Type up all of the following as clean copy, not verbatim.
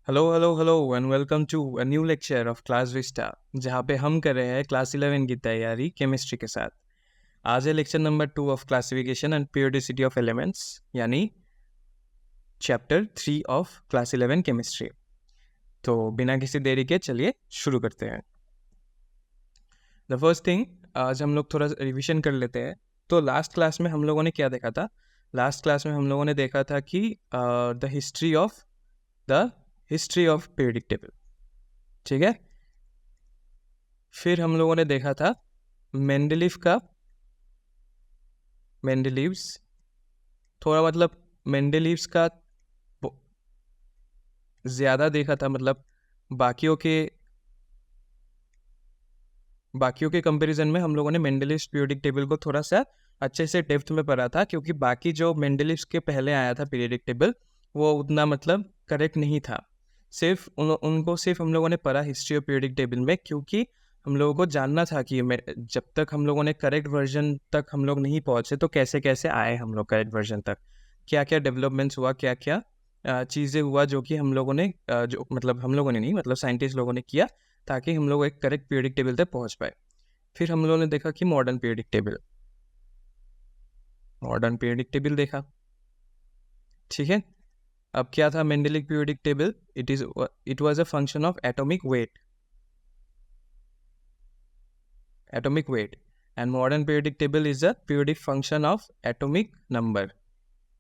Hello hello hello and welcome to a new lecture of Class Vista, जहाँ पे हम कर रहे हैं क्लास 11 की तैयारी केमिस्ट्री के साथ। आज है lecture number 2 of classification and periodicity of elements, यानी चैप्टर 3 ऑफ क्लास 11 केमिस्ट्री। तो बिना किसी देरी के चलिए शुरू करते हैं। द फर्स्ट थिंग, आज हम लोग थोड़ा रिविजन कर लेते हैं। तो लास्ट क्लास में हम लोगों ने क्या देखा था? लास्ट क्लास में हम लोगों ने देखा था कि the history of periodic table, ठीक है। फिर हम लोगों ने देखा था मेंडलीव्स थोड़ा मतलब मेंडलीव्स का ज़्यादा देखा था, मतलब बाकियों के कंपैरिजन में हम लोगों ने मेंडलीव्स पीरियोडिक टेबल को थोड़ा सा अच्छे से डेप्थ में पढ़ा था, क्योंकि बाकी जो मेंडलीव्स के पहले आया था पीरियोडिक टेबल वो उतना मतलब करेक्ट नहीं था। उनको सिर्फ हम लोगों ने पढ़ा हिस्ट्री ऑफ पीरियोडिक टेबल में, क्योंकि हम लोगों को जानना था कि जब तक हम लोगों ने करेक्ट वर्जन तक हम लोग नहीं पहुँचे तो कैसे कैसे आए हम लोग करेक्ट वर्जन तक, क्या क्या डेवलपमेंट्स हुआ, क्या क्या चीज़ें हुआ जो कि हम लोगों ने जो मतलब हम लोगों ने नहीं, मतलब साइंटिस्ट लोगों ने किया ताकि हम लोग एक करेक्ट पीरियोडिक टेबल तक पहुँच पाए। फिर हम लोगों ने देखा कि मॉडर्न पीरियोडिक टेबल देखा, ठीक है। अब क्या था Mendeleev periodic table? It was a function of atomic weight and modern periodic table is a periodic function of atomic number.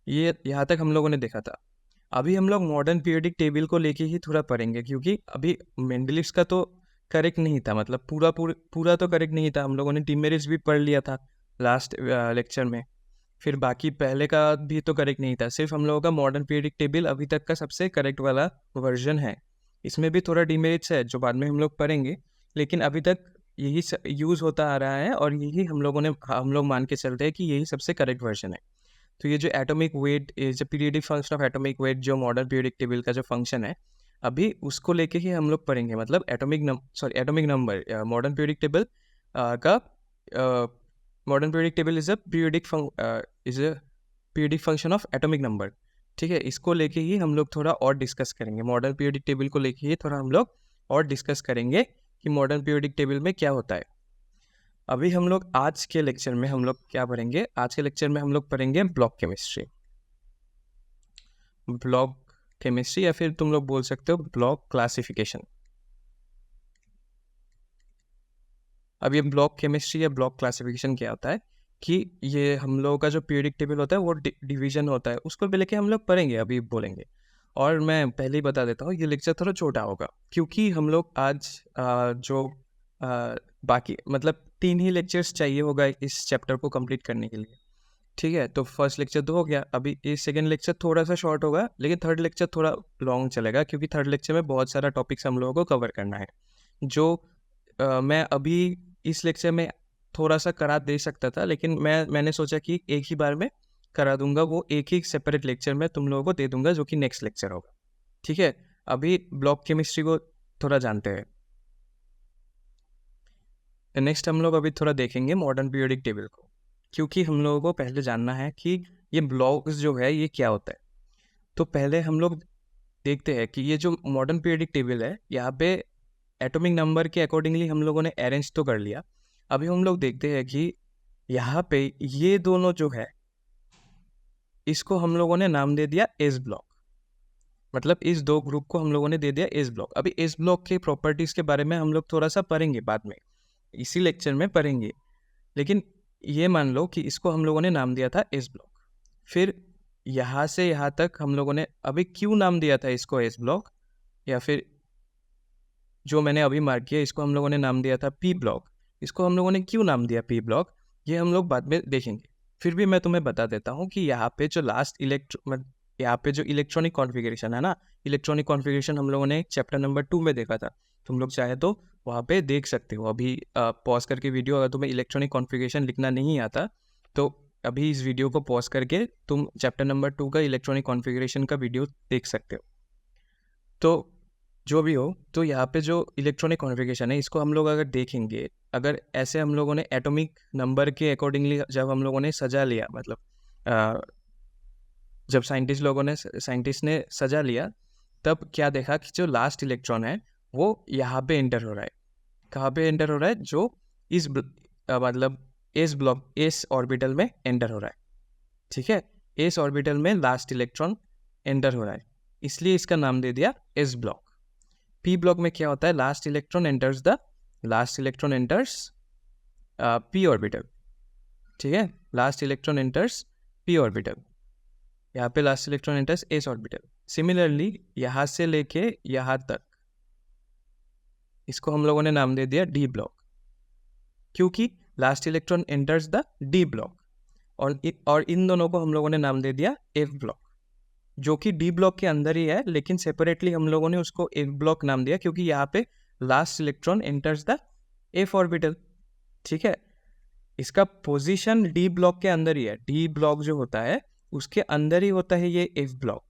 ये यहाँ तक हम लोगों ने देखा था। अभी हम लोग मॉडर्न पीरियोडिक टेबल को लेके ही थोड़ा पढ़ेंगे, क्योंकि अभी मेंडलिव्स का तो करेक्ट नहीं था, मतलब पूरा तो करेक्ट नहीं था। हम लोगों ने डिमेरिट्स भी पढ़ लिया था लास्ट लेक्चर में। फिर बाकी पहले का भी तो करेक्ट नहीं था, सिर्फ हम लोगों का मॉडर्न पीरियोडिक टेबल अभी तक का सबसे करेक्ट वाला वर्जन है। इसमें भी थोड़ा डिमेरिट्स है जो बाद में हम लोग पढ़ेंगे, लेकिन अभी तक यही यूज़ होता आ रहा है और यही हम लोग मान के चलते हैं कि यही सबसे करेक्ट वर्जन है। तो ये जो atomic weight is periodic function of atomic wait, जो मॉडर्न पीरियोडिक टेबल का जो फंक्शन है, अभी उसको लेके ही हम लोग पढ़ेंगे। मतलब atomic number modern periodic table का modern periodic table is a periodic function of atomic number, ठीक है। इसको लेके ही हम लोग थोड़ा और डिस्कस करेंगे, मॉडर्न पीरियोडिक टेबल को लेके ही थोड़ा हम लोग और डिस्कस करेंगे कि मॉडर्न पीरियोडिक टेबल में क्या होता है। अभी हम लोग आज के लेक्चर में हम लोग क्या पढ़ेंगे? आज के लेक्चर में हम लोग पढ़ेंगे ब्लॉक केमिस्ट्री या फिर तुम लोग बोल सकते हो ब्लॉक क्लासिफिकेशन। अब ये ब्लॉक केमिस्ट्री या ब्लॉक क्लासिफिकेशन क्या होता है कि ये हम लोगों का जो पीरियोडिक टेबल होता है वो डिवीजन होता है, उसको लेके हम लोग पढ़ेंगे, अभी बोलेंगे। और मैं पहले ही बता देता हूँ, ये लेक्चर थोड़ा छोटा होगा, क्योंकि हम लोग आज बाकी मतलब 3 ही लेक्चर्स चाहिए होगा इस चैप्टर को कंप्लीट करने के लिए, ठीक है। तो फर्स्ट लेक्चर तो हो गया, अभी ये सेकंड लेक्चर थोड़ा सा शॉर्ट होगा, लेकिन थर्ड लेक्चर थोड़ा लॉन्ग चलेगा, क्योंकि थर्ड लेक्चर में बहुत सारा टॉपिक्स हम लोगों को कवर करना है, जो मैं अभी इस लेक्चर में थोड़ा सा करा दे सकता था, लेकिन मैंने सोचा कि एक ही बार में करा दूंगा, वो एक ही सेपरेट लेक्चर में तुम लोगों को दे दूंगा, जो कि नेक्स्ट लेक्चर होगा, ठीक है। अभी ब्लॉक केमिस्ट्री को थोड़ा जानते हैं। नेक्स्ट हम लोग अभी थोड़ा देखेंगे मॉडर्न पीरियोडिक टेबल को, क्योंकि हम लोगों को पहले जानना है कि ये ब्लॉक्स जो है ये क्या होता है। तो पहले हम लोग देखते हैं कि ये जो मॉडर्न पीरियोडिक टेबल है, यहाँ पे एटॉमिक नंबर के अकॉर्डिंगली हम लोगों ने अरेंज तो कर लिया। अभी हम लोग देखते हैं कि यहाँ पे ये दोनों जो है, इसको हम लोगों ने नाम दे दिया एस ब्लॉक। मतलब इस दो ग्रुप को हम लोगों ने दे दिया एस ब्लॉक। अभी एस ब्लॉक के प्रॉपर्टीज के बारे में हम लोग थोड़ा सा पढ़ेंगे, बाद में इसी लेक्चर में पढ़ेंगे, लेकिन ये मान लो कि इसको हम लोगों ने नाम दिया था एस ब्लॉक। फिर यहाँ से यहाँ तक हम लोगों ने अभी क्यों नाम दिया था इसको एस ब्लॉक, या फिर जो मैंने अभी मार्क किया इसको हम लोगों ने नाम दिया था पी ब्लॉक, इसको हम लोगों ने क्यों नाम दिया पी ब्लॉक, ये हम लोग बाद में देखेंगे। फिर भी मैं तुम्हें बता देता हूँ कि यहाँ पे जो इलेक्ट्रॉनिक कॉन्फ़िगरेशन है ना, इलेक्ट्रॉनिक कॉन्फ़िगरेशन हम लोगों ने चैप्टर नंबर 2 में देखा था। तुम लोग चाहे तो वहाँ पे देख सकते हो, अभी पॉज करके वीडियो, अगर तुम्हें इलेक्ट्रॉनिक कॉन्फ़िगरेशन लिखना नहीं आता तो अभी इस वीडियो को पॉज करके तुम चैप्टर नंबर 2 का इलेक्ट्रॉनिक कॉन्फ़िगरेशन का वीडियो देख सकते हो। तो जो भी हो, तो यहाँ पे जो इलेक्ट्रॉनिक कॉन्फ़िगरेशन है इसको हम लोग अगर देखेंगे, अगर ऐसे हम लोगों ने एटॉमिक नंबर के अकॉर्डिंगली जब हम लोगों ने सजा लिया, मतलब जब साइंटिस्ट ने सजा लिया, तब क्या देखा कि जो लास्ट इलेक्ट्रॉन है वो यहाँ पे एंटर हो रहा है। कहाँ पे एंटर हो रहा है? जो इस मतलब एस ब्लॉक, एस ऑर्बिटल में एंटर हो रहा है। ठीक है, एस ऑर्बिटल में लास्ट इलेक्ट्रॉन एंटर हो रहा है, इसलिए इसका नाम दे दिया एस ब्लॉक। पी ब्लॉक में क्या होता है? Last electron enters P orbital. ठीक है, last electron enters P orbital, यहाँ पे last electron enters S orbital. Similarly यहाँ से लेके यहाँ तक इसको हम लोगों ने नाम दे दिया डी ब्लॉक, क्योंकि last electron enters the D block. और इन दोनों को हम लोगों ने नाम दे दिया एफ ब्लॉक, जो कि डी ब्लॉक के अंदर ही है, लेकिन सेपरेटली हम लोगों ने उसको एफ ब्लॉक नाम दिया क्योंकि यहाँ पे last electron enters the F orbital. ठीक है, इसका पोजीशन डी ब्लॉक के अंदर ही है। डी ब्लॉक जो होता है उसके अंदर ही होता है ये एफ ब्लॉक,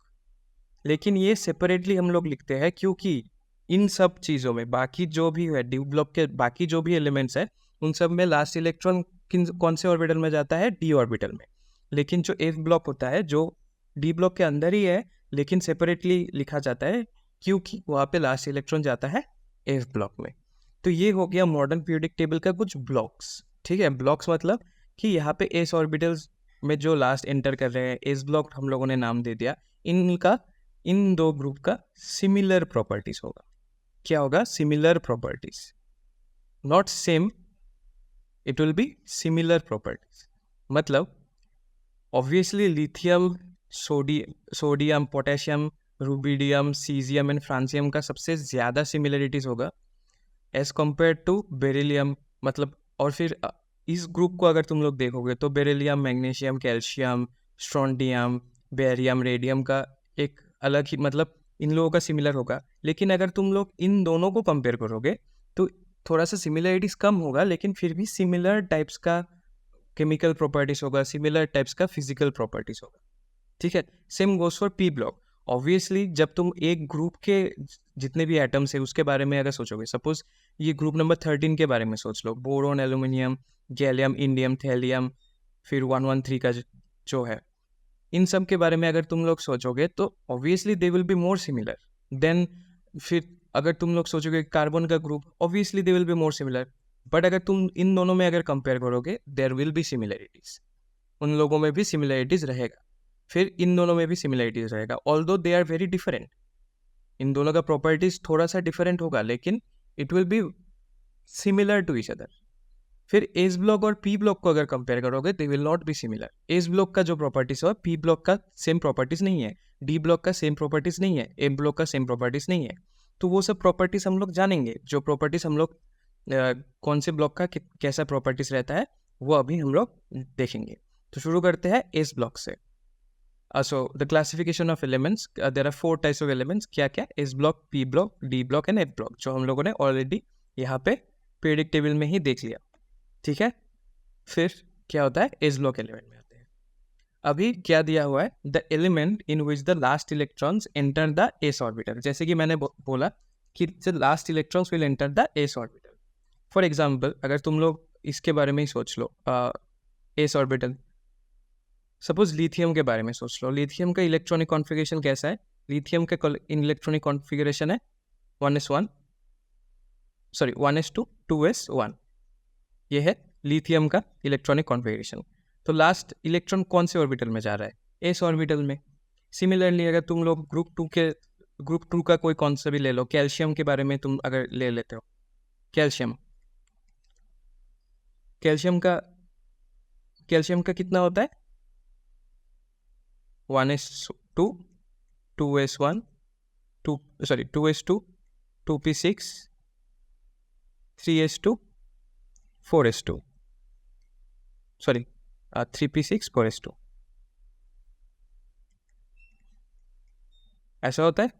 लेकिन ये सेपरेटली हम लोग लिखते हैं क्योंकि इन सब चीज़ों में बाकी जो भी है, डी ब्लॉक के बाकी जो भी एलिमेंट्स है उन सब में लास्ट इलेक्ट्रॉन कौन से ऑर्बिटल में जाता है? डी ऑर्बिटल में। लेकिन जो एफ ब्लॉक होता है जो डी ब्लॉक के अंदर ही है लेकिन सेपरेटली लिखा जाता है क्योंकि वहाँ पे लास्ट इलेक्ट्रॉन जाता है एफ ब्लॉक में। तो ये हो गया मॉडर्न पीरियोडिक टेबल का कुछ ब्लॉक्स। ठीक है, ब्लॉक्स मतलब कि यहाँ पे एस ऑर्बिटल्स में जो लास्ट एंटर कर रहे हैं एस ब्लॉक हम लोगों ने नाम दे दिया। इन दो ग्रुप का सिमिलर प्रॉपर्टीज होगा। क्या होगा? Similar properties, not same, it will be similar properties. मतलब obviously lithium, sodium, potassium, rubidium, caesium and francium का सबसे ज़्यादा सिमिलरिटीज होगा एज कम्पेयर टू बेरिलियम। मतलब और फिर इस ग्रुप को अगर तुम लोग देखोगे तो beryllium, magnesium, calcium, strontium, barium, radium का एक अलग ही, मतलब इन लोगों का सिमिलर होगा। लेकिन अगर तुम लोग इन दोनों को कंपेयर करोगे तो थोड़ा सा सिमिलरिटीज कम होगा, लेकिन फिर भी सिमिलर टाइप्स का केमिकल प्रॉपर्टीज होगा, सिमिलर टाइप्स का फिजिकल प्रॉपर्टीज होगा। ठीक है, same goes for P block. Obviously जब तुम एक ग्रुप के जितने भी एटम्स है उसके बारे में अगर सोचोगे, सपोज ये ग्रुप नंबर 13 के बारे में सोच लो, boron, aluminium, gallium, indium, thallium, फिर 113 का जो है, इन सब के बारे में अगर तुम लोग सोचोगे तो obviously they will be more similar than. फिर अगर तुम लोग सोचोगे कार्बन का group, obviously they will be more similar. But अगर तुम इन दोनों में अगर कंपेयर करोगे देयर विल बी सिमिलरिटीज, उन लोगों में भी सिमिलरिटीज रहेगा, फिर इन दोनों में भी सिमिलरिटीज रहेगा, although they are very different. इन दोनों का प्रॉपर्टीज थोड़ा सा डिफरेंट होगा लेकिन it will be similar to each other. फिर एस ब्लॉक और पी ब्लॉक को अगर कंपेयर करोगे they will not be similar. S block का जो प्रॉपर्टीज है पी ब्लॉक का सेम प्रॉपर्टीज नहीं है, डी ब्लॉक का सेम प्रॉपर्टीज नहीं है, एम ब्लॉक का सेम प्रॉपर्टीज नहीं है। तो वो सब प्रॉपर्टीज हम लोग जानेंगे, जो प्रॉपर्टीज हम लोग कौन से ब्लॉक का कैसा प्रॉपर्टीज रहता है वो अभी हम लोग देखेंगे। तो शुरू करते हैं एस ब्लॉक से। So the classification of elements, there are 4 types of elements. क्या क्या? S block, P block, D block and F block, जो हम लोगों ने ऑलरेडी यहाँ पे पीरियोडिक टेबल में ही देख लिया। ठीक है, फिर क्या होता है? S block एलिमेंट में आते हैं। अभी क्या दिया हुआ है? The element in which the last electrons enter the s orbital. जैसे कि मैंने बोला कि the last electrons will enter the s orbital. For example अगर तुम लोग इसके बारे में ही सोच लो, s ऑर्बिटल, सपोज लिथियम के बारे में सोच लो। लिथियम का इलेक्ट्रॉनिक कॉन्फ़िगरेशन कैसा है? लिथियम का इलेक्ट्रॉनिक कॉन्फ़िगरेशन है 1s2 2s1। ये है लिथियम का इलेक्ट्रॉनिक कॉन्फ़िगरेशन। तो लास्ट इलेक्ट्रॉन कौन से ऑर्बिटल में जा रहा है? एस ऑर्बिटल में। सिमिलरली अगर तुम लोग ग्रुप टू का कोई कौन सा भी ले लो, कैल्शियम के बारे में तुम अगर ले लेते हो, कैल्शियम का कितना होता है? 1s2 2s1 2s2 2p6 3s2 4s2 3p6 4s2 ऐसा होता है।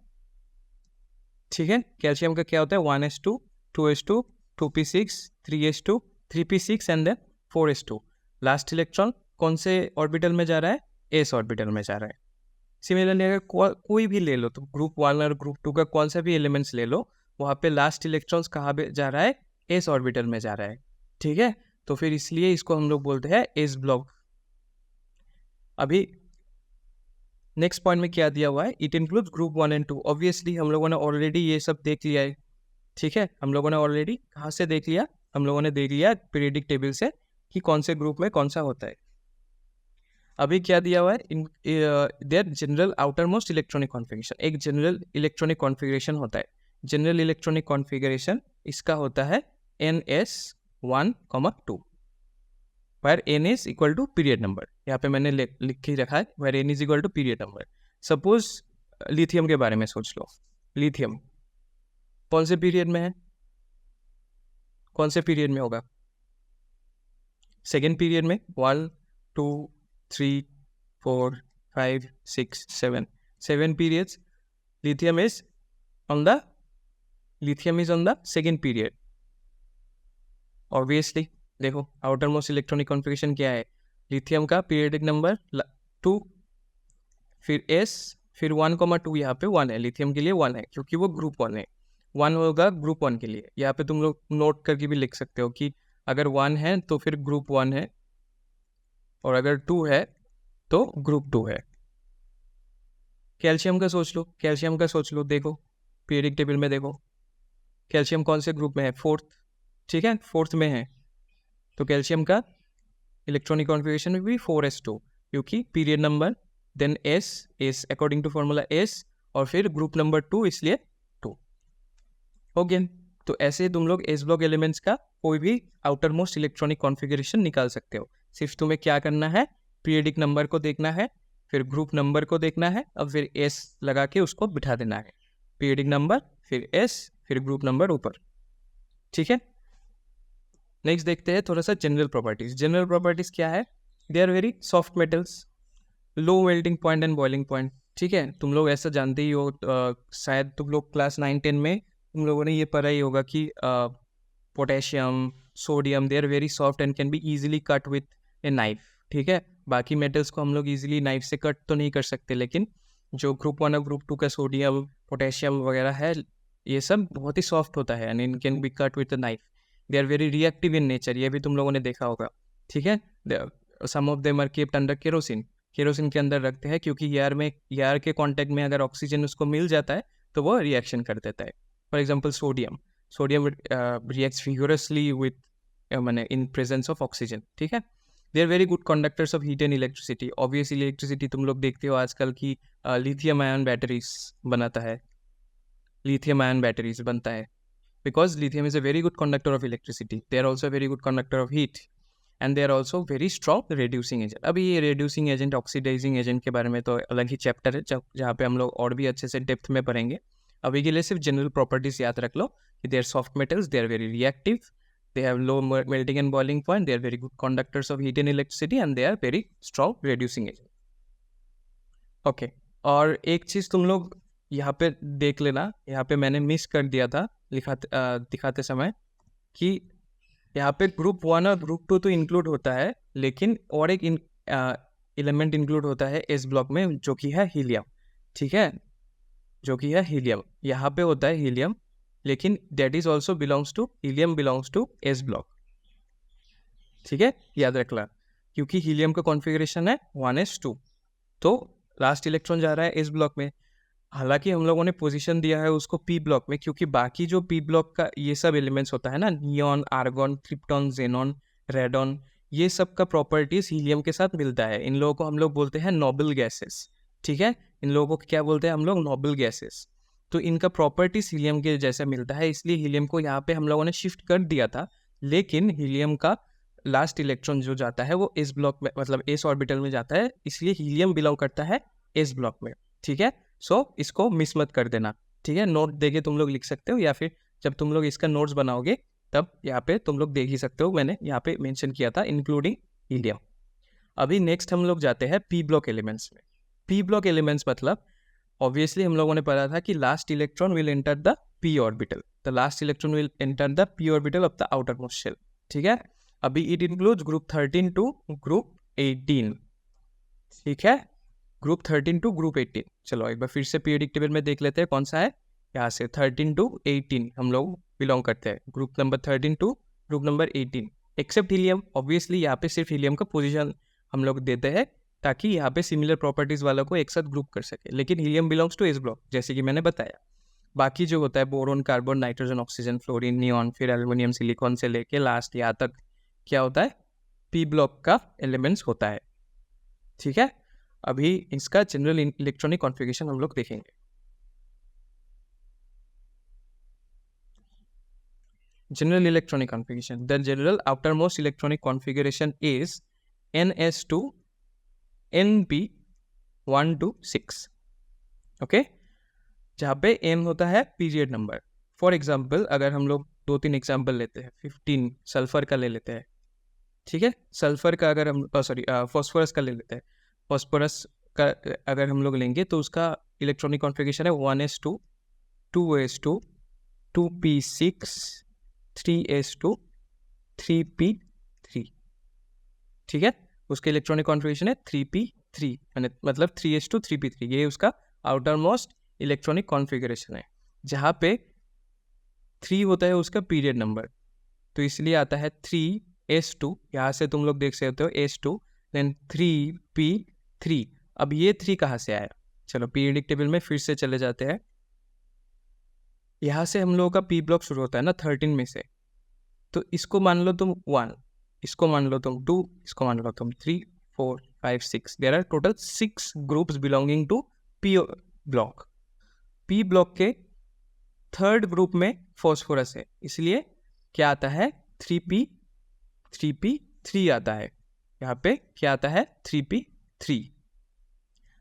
ठीक है, कैल्शियम का क्या होता है? 1s2 2s2 2p6 3s2 3p6 and then 4s2। Last electron कौन से ऑर्बिटल में जा रहा है? एस ऑर्बिटल में जा रहा है। सिमिलरली अगर कोई भी ले लो, तो ग्रुप 1 और ग्रुप 2 का कौन सा भी एलिमेंट्स ले लो, वहाँ पे लास्ट इलेक्ट्रॉन्स कहाँ पे जा रहा है? एस ऑर्बिटल में जा रहा है। ठीक है, तो फिर इसलिए इसको हम लोग बोलते हैं एस ब्लॉक। अभी नेक्स्ट पॉइंट में क्या दिया हुआ है, it includes group 1 and 2। Obviously हम लोगों ने ऑलरेडी ये सब देख लिया है, ठीक है। हम लोगों ने ऑलरेडी कहाँ से देख लिया, हम लोगों ने देख लिया पीरियडिक टेबल से कि कौन से ग्रुप में कौन सा होता है। अभी क्या दिया हुआ है, their general outermost electronic configuration, एक जनरल इलेक्ट्रॉनिक कॉन्फ़िगरेशन होता है। जनरल इलेक्ट्रॉनिक कॉन्फ़िगरेशन इसका होता है NS1,2 where n is equal to period number. यहाँ पे मैंने लिख के रखा है where n is equal to period number. Suppose lithium के बारे में सोच लो, लिथियम कौन से पीरियड में है, कौन से पीरियड में होगा, सेकेंड पीरियड में, 1 2 3 4 5 6 7 7 periods। lithium is on the second period। Obviously देखो आउटर मोस्ट इलेक्ट्रॉनिक कॉन्फ़िगरेशन क्या है, लिथियम का पीरियडिक नंबर 2, फिर S, फिर 1,2 यहाँ पे 1 है, लिथियम के लिए 1 है क्योंकि वो ग्रुप 1 है, 1 होगा ग्रुप 1 के लिए। यहाँ पे तुम लोग नोट करके भी लिख सकते हो कि अगर 1 है तो फिर ग्रुप 1 है, और अगर 2 है तो ग्रुप 2 है। कैल्शियम का सोच लो, कैल्शियम का सोच लो, देखो पीरियडिक टेबल में देखो कैल्शियम कौन से ग्रुप में है, 4th, ठीक है, 4th में है। तो कैल्शियम का इलेक्ट्रॉनिक कॉन्फ़िगरेशन भी 4s2 क्योंकि period number then S according to formula S, और फिर ग्रुप नंबर 2 इसलिए 2 हो गया। तो ऐसे तुम लोग S ब्लॉक एलिमेंट्स का कोई भी आउटर मोस्ट इलेक्ट्रॉनिक कॉन्फ़िगरेशन निकाल सकते हो। सिर्फ तुम्हें क्या करना है, पीरियडिक नंबर को देखना है, फिर ग्रुप नंबर को देखना है, और फिर S लगा के उसको बिठा देना है, पीरियडिक नंबर फिर S फिर ग्रुप नंबर ऊपर, ठीक है। नेक्स्ट देखते हैं थोड़ा सा जनरल प्रॉपर्टीज। जनरल प्रॉपर्टीज क्या है, they are very soft metals, low melting point and boiling point, ठीक है। तुम लोग ऐसा जानते ही हो, शायद तुम लोग क्लास 9-10 में तुम लोगों ने ये पढ़ा ही होगा कि potassium, sodium, they are very soft and can be easily cut with a knife, ठीक है। बाकी मेटल्स को हम लोग ईजिली नाइफ से कट तो नहीं कर सकते, लेकिन जो ग्रुप 1 और ग्रुप 2 का सोडियम, पोटेशियम वगैरह है, ये सब बहुत ही सॉफ्ट होता है and in can be cut with a knife. They are very reactive in nature, ये भी तुम लोगों ने देखा होगा, ठीक है। Some of them are kept under kerosene, kerosene के अंदर रखते हैं क्योंकि एयर के कांटेक्ट में अगर ऑक्सीजन उसको मिल जाता है तो वो रिएक्शन कर देता है। For example sodium reacts vigorously with माने इन प्रेजेंस ऑफ ऑक्सीजन, ठीक है। They are very good conductors of heat and electricity. Obviously electricity तुम लोग देखते हो आजकल की लिथियम आयन बैटरीज बनाता है, लिथियम आयन बैटरीज बनता है because lithium is a very good conductor of electricity. They are also a very good conductor of heat and they are also very strong reducing agent। अभी ये reducing agent, oxidizing agent के बारे में तो अलग ही chapter है जहाँ पे हम लोग और भी अच्छे से डेप्थ में पढ़ेंगे। अभी के लिए सिर्फ जनरल प्रॉपर्टीज याद रख लो कि they are soft metals, they are very reactive, they have low melting and boiling point, they are very good conductors of heat and electricity and they are very strong reducing agent। Okay, और एक चीज़ तुम लोग यहाँ पे देख लेना, यहाँ पे मैंने मिस कर दिया था दिखाते समय कि यहाँ पे ग्रुप 1 और ग्रुप 2 तो इंक्लूड होता है, लेकिन और एक एलिमेंट इंक्लूड होता है एस ब्लॉक में जो कि है हीलियम, ठीक है, जो कि है हीलियम। यहाँ पे होता है हीलियम, लेकिन that is also belongs to, helium belongs to s block, ठीक है, याद रखना, क्योंकि हीलियम का कॉन्फ़िगरेशन है 1s2, तो लास्ट इलेक्ट्रॉन जा रहा है एस ब्लॉक में। हालांकि हम लोगों ने पोजीशन दिया है उसको पी ब्लॉक में, क्योंकि बाकी जो पी ब्लॉक का ये सब एलिमेंट्स होता है ना, neon, argon, krypton, xenon, radon, ये सब का प्रॉपर्टीज हीलियम के साथ मिलता है। इन लोगों को हम लोग बोलते हैं नोबल गैसेस, ठीक है, इन लोगों को क्या बोलते हैं हम लोग, नोबल गैसेस। तो इनका प्रॉपर्टीज हीलियम के जैसे मिलता है, इसलिए हीलियम को यहाँ पे हम लोगों ने शिफ्ट कर दिया था, लेकिन हीलियम का लास्ट इलेक्ट्रॉन जो जाता है वो एस ब्लॉक में, मतलब एस ऑर्बिटल में जाता है, इसलिए हीलियम बिलोंग करता है एस ब्लॉक में, ठीक है। सो इसको मिस मत कर देना, ठीक है। नोट देके तुम लोग लिख सकते हो, या फिर जब तुम लोग इसका नोट्स बनाओगे तब यहाँ पे तुम लोग देख ही सकते हो, मैंने यहाँ पे मेंशन किया था इंक्लूडिंग हीलियम। अभी नेक्स्ट हम लोग जाते हैं पी ब्लॉक एलिमेंट्स में। पी ब्लॉक एलिमेंट्स मतलब ऑब्वियसली हम लोगों ने पढ़ा था कि last electron will enter the p orbital, the last electron will enter the p orbital of the outermost shell, ठीक है। अभी it includes group 13 to group 18, ठीक है, ग्रुप 13 टू ग्रुप 18। चलो एक बार फिर से पीरियडिक टेबल में देख लेते हैं कौन सा है, यहाँ से 13 टू 18 हम लोग बिलोंग करते हैं, group number 13 to group number 18, except helium. Obviously यहाँ पे सिर्फ हीलियम का पोजीशन हम लोग देते हैं ताकि यहाँ पे सिमिलर प्रॉपर्टीज वालों को एक साथ ग्रुप कर सके। लेकिन helium belongs to s block, जैसे कि मैंने बताया। बाकी जो होता है boron, carbon, nitrogen, oxygen, fluorine, neon, फिर एल्युमिनियम, सिलिकॉन से लेके लास्ट यहाँ तक क्या होता है, पी ब्लॉक का एलिमेंट्स होता है। ठीक है, अभी इसका जनरल इलेक्ट्रॉनिक कॉन्फ़िगरेशन हम लोग देखेंगे। General electronic configuration. The general outermost electronic configuration is NS2 NP1 to 6. Okay, जहाँ पे N होता है पीरियड नंबर। फॉर एग्जाम्पल अगर हम लोग 2-3 एग्जाम्पल लेते हैं, 15 सल्फर का ले लेते हैं। ठीक है, सल्फर का अगर हम फॉस्फोरस का ले लेते हैं। फॉस्फोरस का अगर हम लोग लेंगे तो उसका इलेक्ट्रॉनिक कॉन्फ़िगरेशन है 1s2 2s2 2p6 3s2 3p3। ठीक है, उसके इलेक्ट्रॉनिक कॉन्फ़िगरेशन है 3p3, मतलब 3s2 3p3। ये उसका आउटर मोस्ट इलेक्ट्रॉनिक कॉन्फ़िगरेशन है, जहाँ पे 3 होता है उसका पीरियड नंबर, तो इसलिए आता है 3s2। यहाँ से तुम लोग देख सकते हो s2 देन 3p3। अब ये 3 कहाँ से आया, चलो पीरियडिक टेबल में फिर से चले जाते हैं। यहाँ से हम लोगों का पी ब्लॉक शुरू होता है ना 13 में से, तो इसको मान लो तुम 1, इसको मान लो तुम 2, इसको मान लो तुम 3 4 5 6। There are total 6 groups belonging to p block. P block के थर्ड ग्रुप में फॉस्फोरस है, इसलिए क्या आता है 3p3 आता है। यहाँ पे क्या आता है 3p3।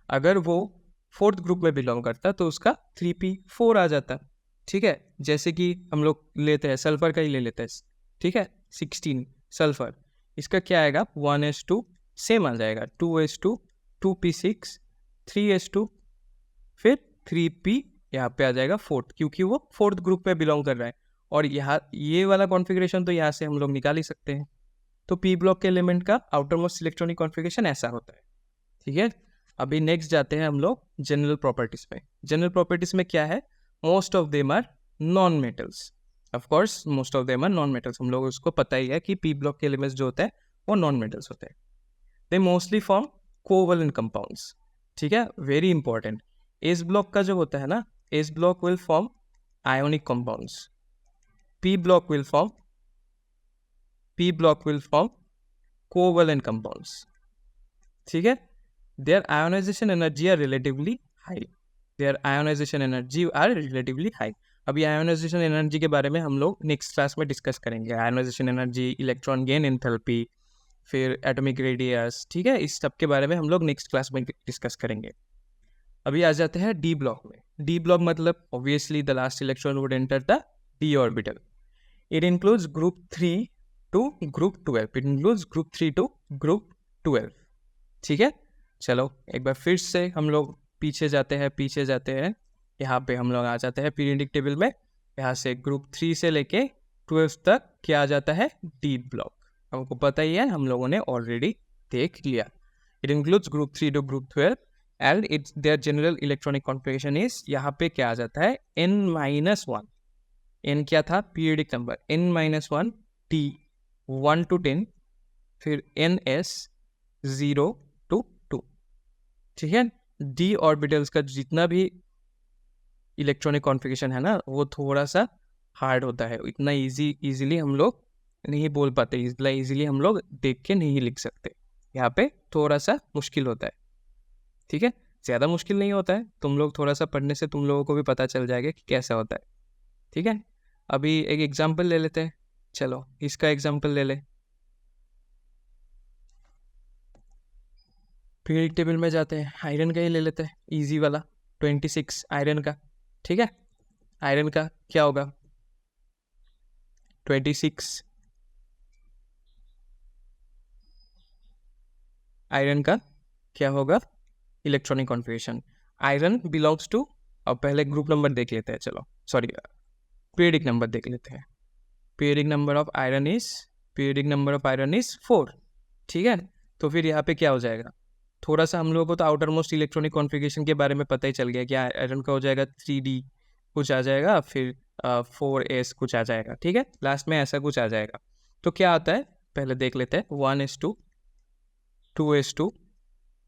अगर वो फोर्थ ग्रुप में बिलोंग करता तो उसका 3p4 आ जाता। ठीक है, जैसे कि हम लोग लेते हैं सल्फर का ही ले लेते हैं। ठीक है, 16 सल्फर, इसका क्या आएगा 1s2 सेम आ जाएगा, 2s2 2p6 3s2 फिर 3p यहाँ पे आ जाएगा फोर्थ, क्योंकि वो फोर्थ ग्रुप में बिलोंग कर रहा है। और यहाँ ये वाला कॉन्फ़िगरेशन तो यहाँ से हम लोग निकाल ही सकते हैं। तो पी ब्लॉक के एलिमेंट का आउटर मोस्ट इलेक्ट्रॉनिक कॉन्फ़िगरेशन ऐसा होता है। ठीक है, अभी नेक्स्ट जाते हैं हम लोग जनरल प्रॉपर्टीज में। जनरल प्रॉपर्टीज में क्या है, most of them are non metals. Of course most of them are non metals, हम लोग उसको पता ही है कि पी ब्लॉक के एलिमेंट्स जो होते हैं वो नॉन मेटल्स होते हैं। They mostly form covalent compounds. ठीक है, वेरी इंपॉर्टेंट। एस ब्लॉक का जो होता है ना, s block will form ionic compounds, p block will form covalent compounds. ठीक है, their ionization energy are relatively high। अभी आयोनाइजेशन एनर्जी के बारे में हम लोग नेक्स्ट क्लास में डिस्कस करेंगे। Ionization energy, electron gain enthalpy, फिर एटॉमिक रेडियस। ठीक है, इस सब के बारे में हम लोग नेक्स्ट क्लास में डिस्कस करेंगे। अभी आ जाते हैं डी ब्लॉक में। डी ब्लॉक मतलब obviously the last electron would enter the d orbital. It includes group 3 to group 12। ठीक है, चलो एक बार फिर से हम लोग पीछे जाते हैं। यहाँ पे हम लोग आ जाते हैं पीरियडिक टेबल में। यहाँ से ग्रुप 3 से लेके 12 तक क्या आ जाता है, डी ब्लॉक। हमको पता ही है, हम लोगों ने ऑलरेडी देख लिया। It includes group 3 to group 12 and its their general electronic configuration is, यहाँ पे क्या आ जाता है n-1। n क्या था, periodic number, n-1 t 1 to 10, फिर ns 0 to 2। ठीक है, डी ऑर्बिटल्स का जितना भी इलेक्ट्रॉनिक कॉन्फ़िगरेशन है ना, वो थोड़ा सा हार्ड होता है। इतना इजीली हम लोग नहीं बोल पाते, इतना इजीली हम लोग देख के नहीं लिख सकते। यहाँ पे थोड़ा सा मुश्किल होता है। ठीक है, ज़्यादा मुश्किल नहीं होता है, तुम लोग थोड़ा सा पढ़ने से तुम लोगों को भी पता चल जाएगा कि कैसा होता है। ठीक है, अभी एक एग्जाम्पल ले लेते हैं। चलो इसका एग्जाम्पल ले ले। पीरियडिक टेबल में जाते हैं, आयरन का ही ले लेते हैं, इजी वाला 26 आयरन का। ठीक है, आयरन का क्या होगा 26, आयरन का क्या होगा electronic configuration. Iron belongs to, अब पहले ग्रुप नंबर देख लेते हैं, चलो सॉरी पीरियडिक नंबर देख लेते हैं। Periodic number of iron is 4। ठीक है, तो फिर यहाँ पे क्या हो जाएगा, थोड़ा सा हम लोगों को तो आउटर मोस्ट इलेक्ट्रॉनिक कॉन्फ़िगरेशन के बारे में पता ही चल गया कि आयरन का हो जाएगा 3d कुछ आ जाएगा, फिर 4s कुछ आ जाएगा। ठीक है, लास्ट में ऐसा कुछ आ जाएगा। तो क्या आता है पहले देख लेते हैं, 1s2 2s2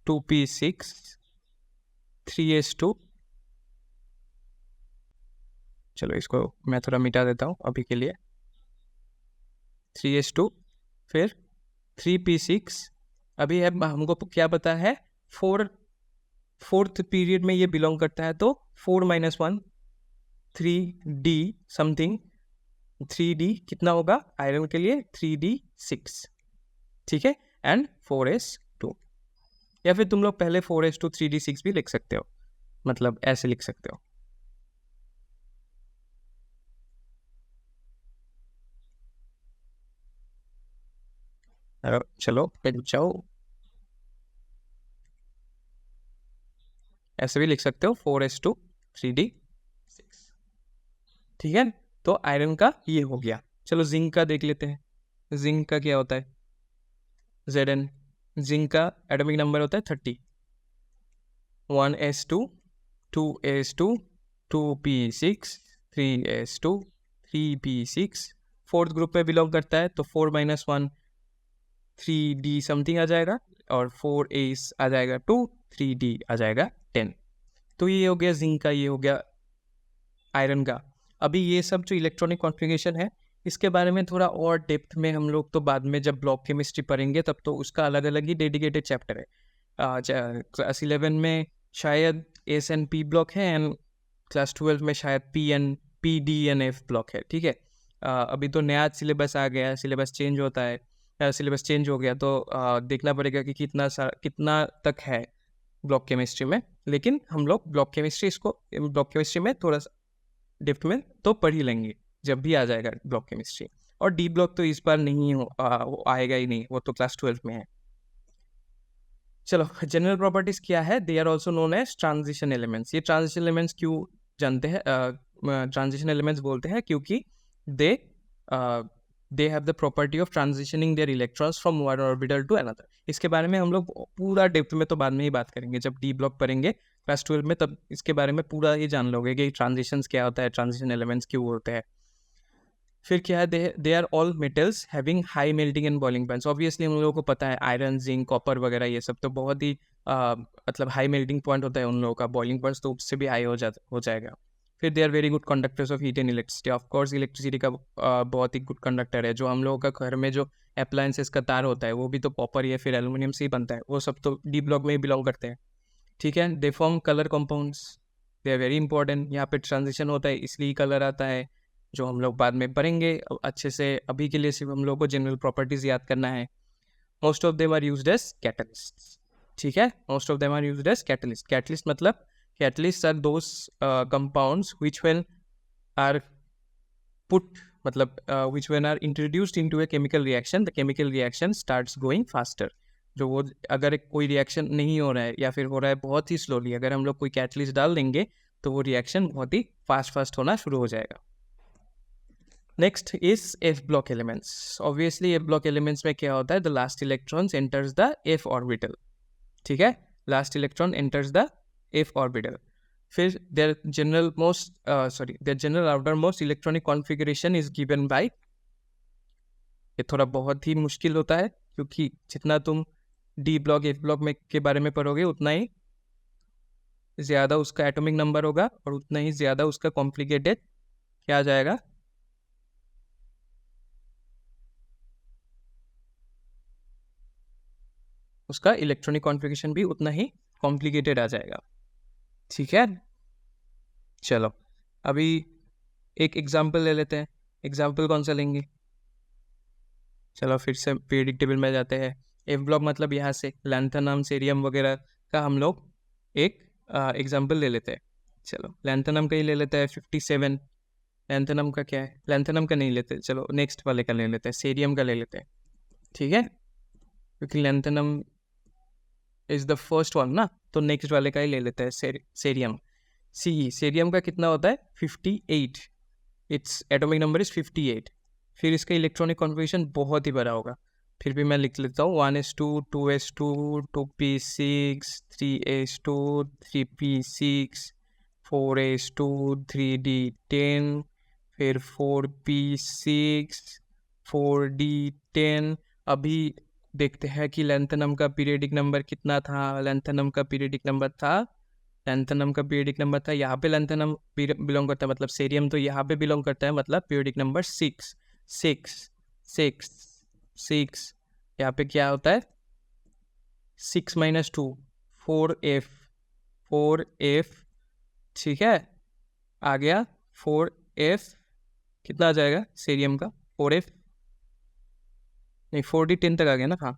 2p6 3s2, चलो इसको मैं थोड़ा मिटा देता हूँ अभी के लिए, 3s2, फिर 3p6, अभी है हमको क्या पता है, फोर्थ पीरियड में ये बिलोंग करता है, तो 4-1 3d समथिंग, 3d कितना होगा आयरन के लिए, 3d6, ठीक है, एंड 4s2, या फिर तुम लोग पहले 4s2 3d6 भी लिख सकते हो, मतलब ऐसे लिख सकते हो। चलो फिर जाओ, ऐसे भी लिख सकते हो 4s2 3d6, ठीक है। तो आयरन का ये हो गया। चलो जिंक का देख लेते हैं। जिंक का क्या होता है, Zn, जिंक का एटॉमिक नंबर होता है 30, 1s2 2s2 2p6 3s2 3p6, fourth group में बिलोंग करता है, तो 4-1 3d समथिंग आ जाएगा, और 4s आ जाएगा 2, 3d आ जाएगा 10। तो ये हो गया जिंक का, ये हो गया आयरन का। अभी ये सब जो इलेक्ट्रॉनिक कॉन्फ़िगरेशन है, इसके बारे में थोड़ा और डेप्थ में हम लोग तो बाद में जब ब्लॉक केमिस्ट्री पढ़ेंगे तब तो उसका अलग अलग ही डेडिकेटेड चैप्टर है। क्लास 11 में शायद एस एंड पी ब्लॉक है, एंड क्लास 12 में शायद p d and f block है, ठीक है। अभी तो नया सिलेबस आ गया है, सिलेबस चेंज होता है, सिलेबस चेंज हो गया, तो देखना पड़ेगा कि कितना तक है ब्लॉक केमिस्ट्री में। लेकिन हम लोग ब्लॉक केमिस्ट्री में थोड़ा सा डेप्थ में तो पढ़ ही लेंगे जब भी आ जाएगा ब्लॉक केमिस्ट्री। और डी ब्लॉक तो इस बार नहीं वो आएगा ही नहीं, वो तो क्लास 12 में है। चलो जनरल प्रॉपर्टीज क्या है, they are also known as transition elements. ये ट्रांजिशन एलिमेंट्स क्यों जानते हैं, ट्रांजिशन एलिमेंट्स बोलते हैं क्योंकि they have the property of transitioning their electrons from one orbital to another. इसके बारे में हम लोग पूरा डेप्थ में तो बाद में ही बात करेंगे, जब डी ब्लॉक पढ़ेंगे क्लास 12 में, तब इसके बारे में पूरा ये जान लोगे कि ट्रांजिशंस क्या होता है, ट्रांजिशन एलिमेंट्स क्यों होते हैं। फिर क्या है, they are all metals having high melting and boiling points. Obviously हम लोगों को पता है आयरन, जिंक, कॉपर वगैरह ये सब तो बहुत ही मतलब हाई मेल्टिंग पॉइंट होता है उन लोगों का, बॉइलिंग पॉइंट्स तो उससे भी हाई हो जाएगा। फिर they are very good conductors of heat and electricity. Of course electricity का बहुत ही गुड कंडक्टर है। जो हम लोगों का घर में जो अप्लायंसेस का तार होता है वो भी तो कॉपर या फिर एल्यूमिनियम से ही बनता है, वो सब तो डी ब्लॉक में ही बिलोंग करते हैं, ठीक है। They form colour compounds, they are very important. यहाँ पे ट्रांजिशन होता है इसलिए कलर आता है, जो हम लोग बाद में पढ़ेंगे अच्छे से। अभी के लिए सिर्फ हम लोग को जनरल प्रॉपर्टीज याद करना है। Most of them are used as catalyst, ठीक है। Most of them are used as catalyst. Catalyst मतलब catalyst are those compounds which when are put मतलब which when are introduced into a chemical reaction, the chemical reaction starts going faster। जो वो अगर कोई reaction नहीं हो रहा है या फिर हो रहा है बहुत ही स्लोली, अगर हम लोग कोई कैटलिस्ट डाल देंगे तो वो रिएक्शन बहुत ही फास्ट होना शुरू हो जाएगा। Next is F block elements. Obviously F block elements में क्या होता है, the last electrons enters the F orbital, ठीक है। Last electron enters the F orbital. फिर their general outermost electronic configuration is given by, ये थोड़ा बहुत ही मुश्किल होता है क्योंकि जितना तुम डी ब्लॉक एफ ब्लॉक में के बारे में पढ़ोगे उतना ही ज़्यादा उसका एटॉमिक नंबर होगा और उतना ही ज़्यादा उसका कॉम्प्लिकेटेड क्या आ जाएगा, उसका इलेक्ट्रॉनिक कॉन्फ़िगरेशन भी उतना ही कॉम्प्लिकेटेड आ जाएगा, ठीक है। चलो अभी एक एग्जाम्पल ले लेते हैं। एग्जाम्पल कौन सा लेंगे, चलो फिर से पीरियडिक टेबल में जाते हैं। एफ ब्लॉक मतलब यहाँ से लैंथेनम, सेरियम वगैरह का हम लोग एक एग्जाम्पल ले लेते हैं। चलो लैंथेनम का ही ले लेते हैं 57। लैंथेनम का क्या है, लैंथेनम का नहीं लेते, चलो नेक्स्ट वाले का ले लेते हैं, सेरियम का ले लेते हैं, ठीक है, क्योंकि lanthanum is the first one ना, तो नेक्स्ट वाले का ही ले लेते हैं, सेरियम। सेरियम का कितना होता है 58, इट्स एटॉमिक नंबर इज 58। फिर इसका इलेक्ट्रॉनिक कॉन्फ़िगरेशन बहुत ही बड़ा होगा, फिर भी मैं लिख लेता हूँ 1s2 2s2 2p6 3s2 3p6 4s2 3d10 फिर 4p6 4d10। अभी देखते हैं कि लैंथेनम का पीरियडिक नंबर कितना था। लैंथेनम का पीरियडिक नंबर यहाँ पे लैंथेनम बिलोंग करता है, मतलब सेरियम तो यहाँ पे बिलोंग करता है, मतलब पीरियडिक नंबर 6 6 6 6। यहाँ पे क्या होता है 6 - 2 4f। ठीक है, आ गया 4f। कितना आ जाएगा सेरियम का 4f, नहीं 4d10 तक आ गया ना। हाँ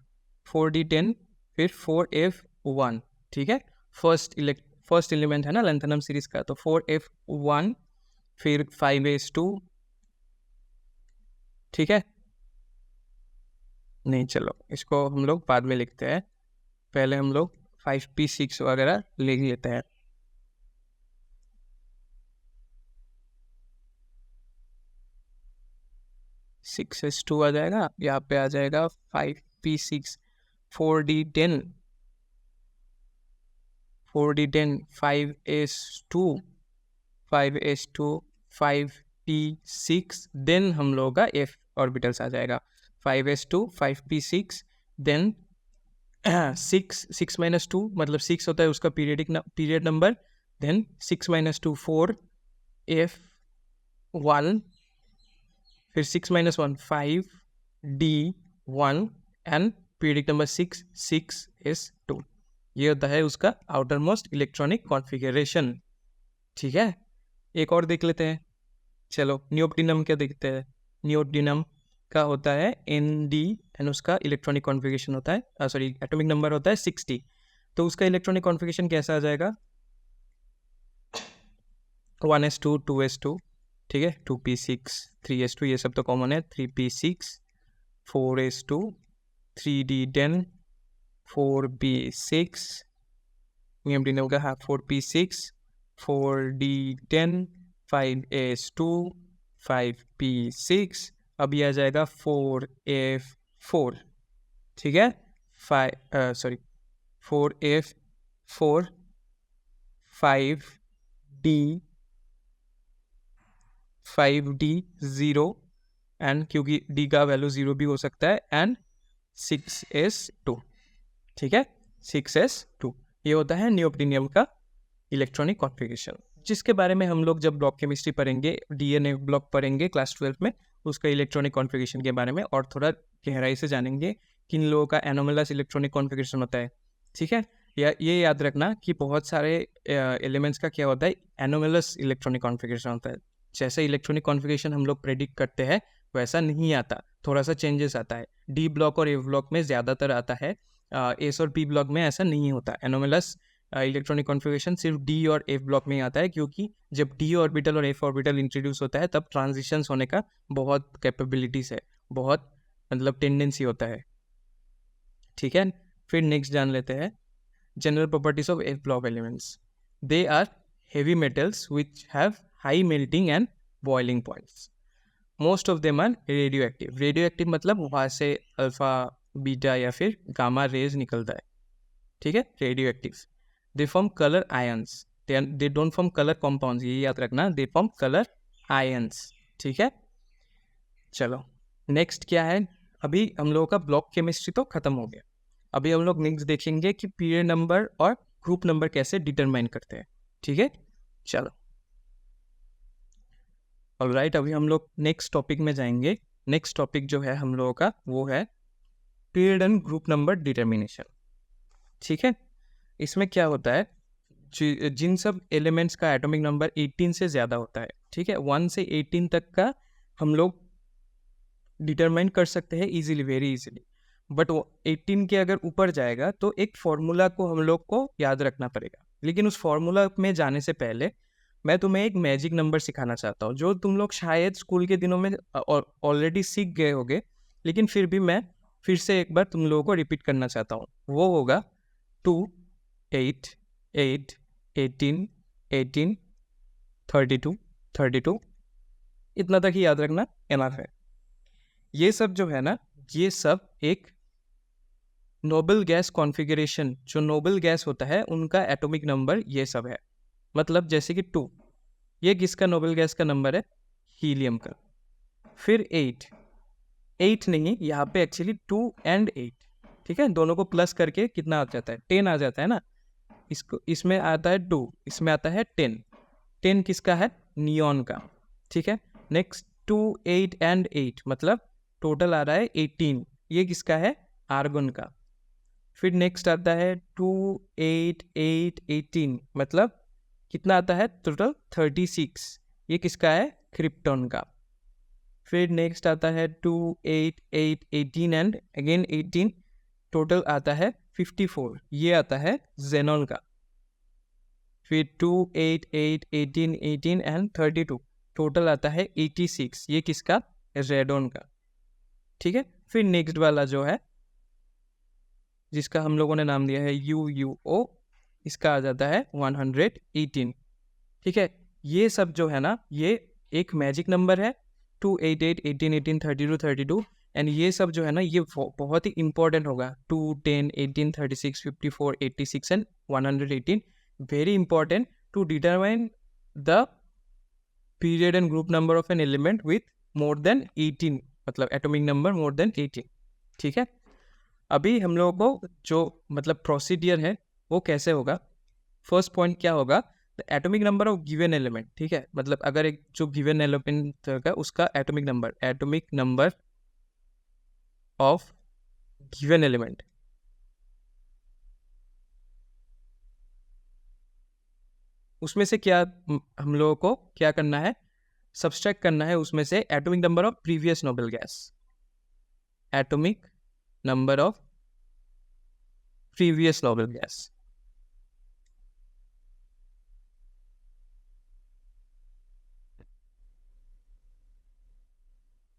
4d10 फिर 4f1। ठीक है, फर्स्ट एलिमेंट है ना लैंथेनम सीरीज का, तो 4f1 फिर 5s2। ठीक है, नहीं चलो इसको हम लोग बाद में लिखते हैं, पहले हम लोग 5p6 वगैरह लिख लेते हैं। सिक्स एस टू आ जाएगा, यहाँ पे आ जाएगा 5p6 4d10 5s2 5p6, then हम लोग का f ऑर्बिटल्स आ जाएगा 5s2 5p6, देन 6 - 2 मतलब 6 होता है उसका पीरियड नंबर, देन 6 - 2 4f1, फिर 6 - 1 5d1 and period number 6s2। ये होता है उसका आउटर मोस्ट इलेक्ट्रॉनिक कॉन्फ़िगरेशन। ठीक है, एक और देख लेते हैं। चलो नियोप्टिनम क्या देखते हैं। नियोप्टिनम का होता है Nd एंड उसका इलेक्ट्रॉनिक कॉन्फ़िगरेशन होता है, सॉरी एटॉमिक नंबर होता है 60। तो उसका इलेक्ट्रॉनिक कॉन्फ़िगरेशन कैसा आ जाएगा 1s2 2s2। ठीक है, 2p6 3s2, ये सब तो कॉमन है। 3p6 4s2 3d10 4p6 नियोप्टिनम का। हाँ 4p6 4d10 5s2 5p6। अभी आ जाएगा 4f4। ठीक है, 4f4 5d0 एंड क्योंकि d का वैल्यू 0 भी हो सकता है, एंड 6s2। ठीक है, 6s2 ये होता है नियोप्टिनियम का इलेक्ट्रॉनिक कॉन्फ़िगरेशन, जिसके बारे में हम लोग जब ब्लॉक केमिस्ट्री पढ़ेंगे, डीएनए ब्लॉक पढ़ेंगे क्लास 12 में, उसका इलेक्ट्रॉनिक कॉन्फ़िगरेशन के बारे में और थोड़ा गहराई से जानेंगे कि इन लोगों का एनोमलस इलेक्ट्रॉनिक कॉन्फ़िगरेशन होता है। ठीक है, या ये याद रखना कि बहुत सारे एलिमेंट्स का क्या होता है एनोमलस इलेक्ट्रॉनिक कॉन्फ़िगरेशन होता है। जैसे इलेक्ट्रॉनिक कॉन्फ़िगरेशन हम लोग प्रेडिक्ट करते हैं वैसा नहीं आता, थोड़ा सा चेंजेस आता है। डी ब्लॉक और ए ब्लॉक में ज़्यादातर आता है, एस और पी ब्लॉक में ऐसा नहीं होता। एनोमलस इलेक्ट्रॉनिक कॉन्फ़िगरेशन सिर्फ डी और एफ ब्लॉक में ही आता है, क्योंकि जब डी ऑर्बिटल और एफ ऑर्बिटल इंट्रोड्यूस होता है तब ट्रांजिशंस होने का बहुत कैपेबिलिटीज़ है, बहुत मतलब टेंडेंसी होता है। ठीक है, फिर नेक्स्ट जान लेते हैं general properties of f block elements. They are heavy metals which have high melting and boiling points. Most of them are radioactive. Radioactive मतलब वहाँ से अल्फा बीटा या फिर गामा रेज निकलता है। ठीक है, radio active. They form colour ions, they don't form colour compounds, ये याद रखना, दे फॉर्म कलर आयंस। ठीक है, चलो नेक्स्ट क्या है। अभी हम लोगों का ब्लॉक केमिस्ट्री तो खत्म हो गया, अभी हम लोग नेक्स्ट देखेंगे कि पीरियड नंबर और ग्रुप नंबर कैसे डिटरमाइन करते हैं। ठीक है, चलो ऑलराइट, अभी हम लोग नेक्स्ट टॉपिक में जाएंगे। नेक्स्ट टॉपिक जो है हम लोगों का वो है period and group number determination. ठीक है, इसमें क्या होता है जिन सब एलिमेंट्स का एटॉमिक नंबर 18 से ज़्यादा होता है, ठीक है 1 से 18 तक का हम लोग डिटरमाइन कर सकते हैं इजीली, वेरी इजीली। बट वो 18 के अगर ऊपर जाएगा तो एक फॉर्मूला को हम लोग को याद रखना पड़ेगा। लेकिन उस फॉर्मूला में जाने से पहले मैं तुम्हें एक मैजिक नंबर सिखाना चाहता हूँ, जो तुम लोग शायद स्कूल के दिनों में ऑलरेडी सीख गए होगे, लेकिन फिर भी मैं फिर से एक बार तुम लोगों को रिपीट करना चाहता हूँ। वो होगा 2 8 8 18 18 32 32। इतना तक ही याद रखना एनफ है। ये सब जो है ना, ये सब एक नोबल गैस कॉन्फ़िगरेशन, जो नोबल गैस होता है उनका एटॉमिक नंबर ये सब है। मतलब जैसे कि 2, ये किसका नोबल गैस का नंबर है, हीलियम का। फिर 8 नहीं, यहाँ पे एक्चुअली 2 and 8, ठीक है, दोनों को प्लस करके कितना आ जाता है, 10 आ जाता है ना। इसमें आता है 2, इसमें आता है 10। 10 किसका है, नियॉन का। ठीक है, नेक्स्ट 2, 8 एंड 8 मतलब टोटल आ रहा है 18, ये किसका है, आर्गन का। फिर नेक्स्ट आता है 2, 8, 8, 18 मतलब कितना आता है टोटल 36, ये किसका है, क्रिप्टॉन का। फिर नेक्स्ट आता है 2, 8, 8, 18 एंड अगेन 18, टोटल आता है 54, ये आता है जेनॉन का। फिर 2, 8, 8, 18, 18 एंड 32, टोटल आता है 86, ये किसका, रेडॉन का। ठीक है, फिर नेक्स्ट वाला जो है जिसका हम लोगों ने नाम दिया है UUO, इसका आ जाता है 118। ठीक है, ये सब जो है ना ये एक मैजिक नंबर है, 2, 8, 8, 18, 18, 32, 32 एंड ये सब जो है ना ये बहुत ही इंपॉर्टेंट होगा, 2, 10, 18, 36, 54, 86 and 118, very important to determine the period and group number of an element with more than 18, मतलब एटॉमिक नंबर मोर देन 18। ठीक है, अभी हम लोगों को जो मतलब प्रोसीडियर है वो कैसे होगा, फर्स्ट पॉइंट क्या होगा, the atomic number of given element. ठीक है, मतलब अगर एक जो गिवन एलिमेंट का उसका atomic number of given element, उसमें से क्या हम लोगों को क्या करना है, सब्सट्रैक्ट करना है उसमें से atomic number of previous noble gas, atomic number of previous noble gas.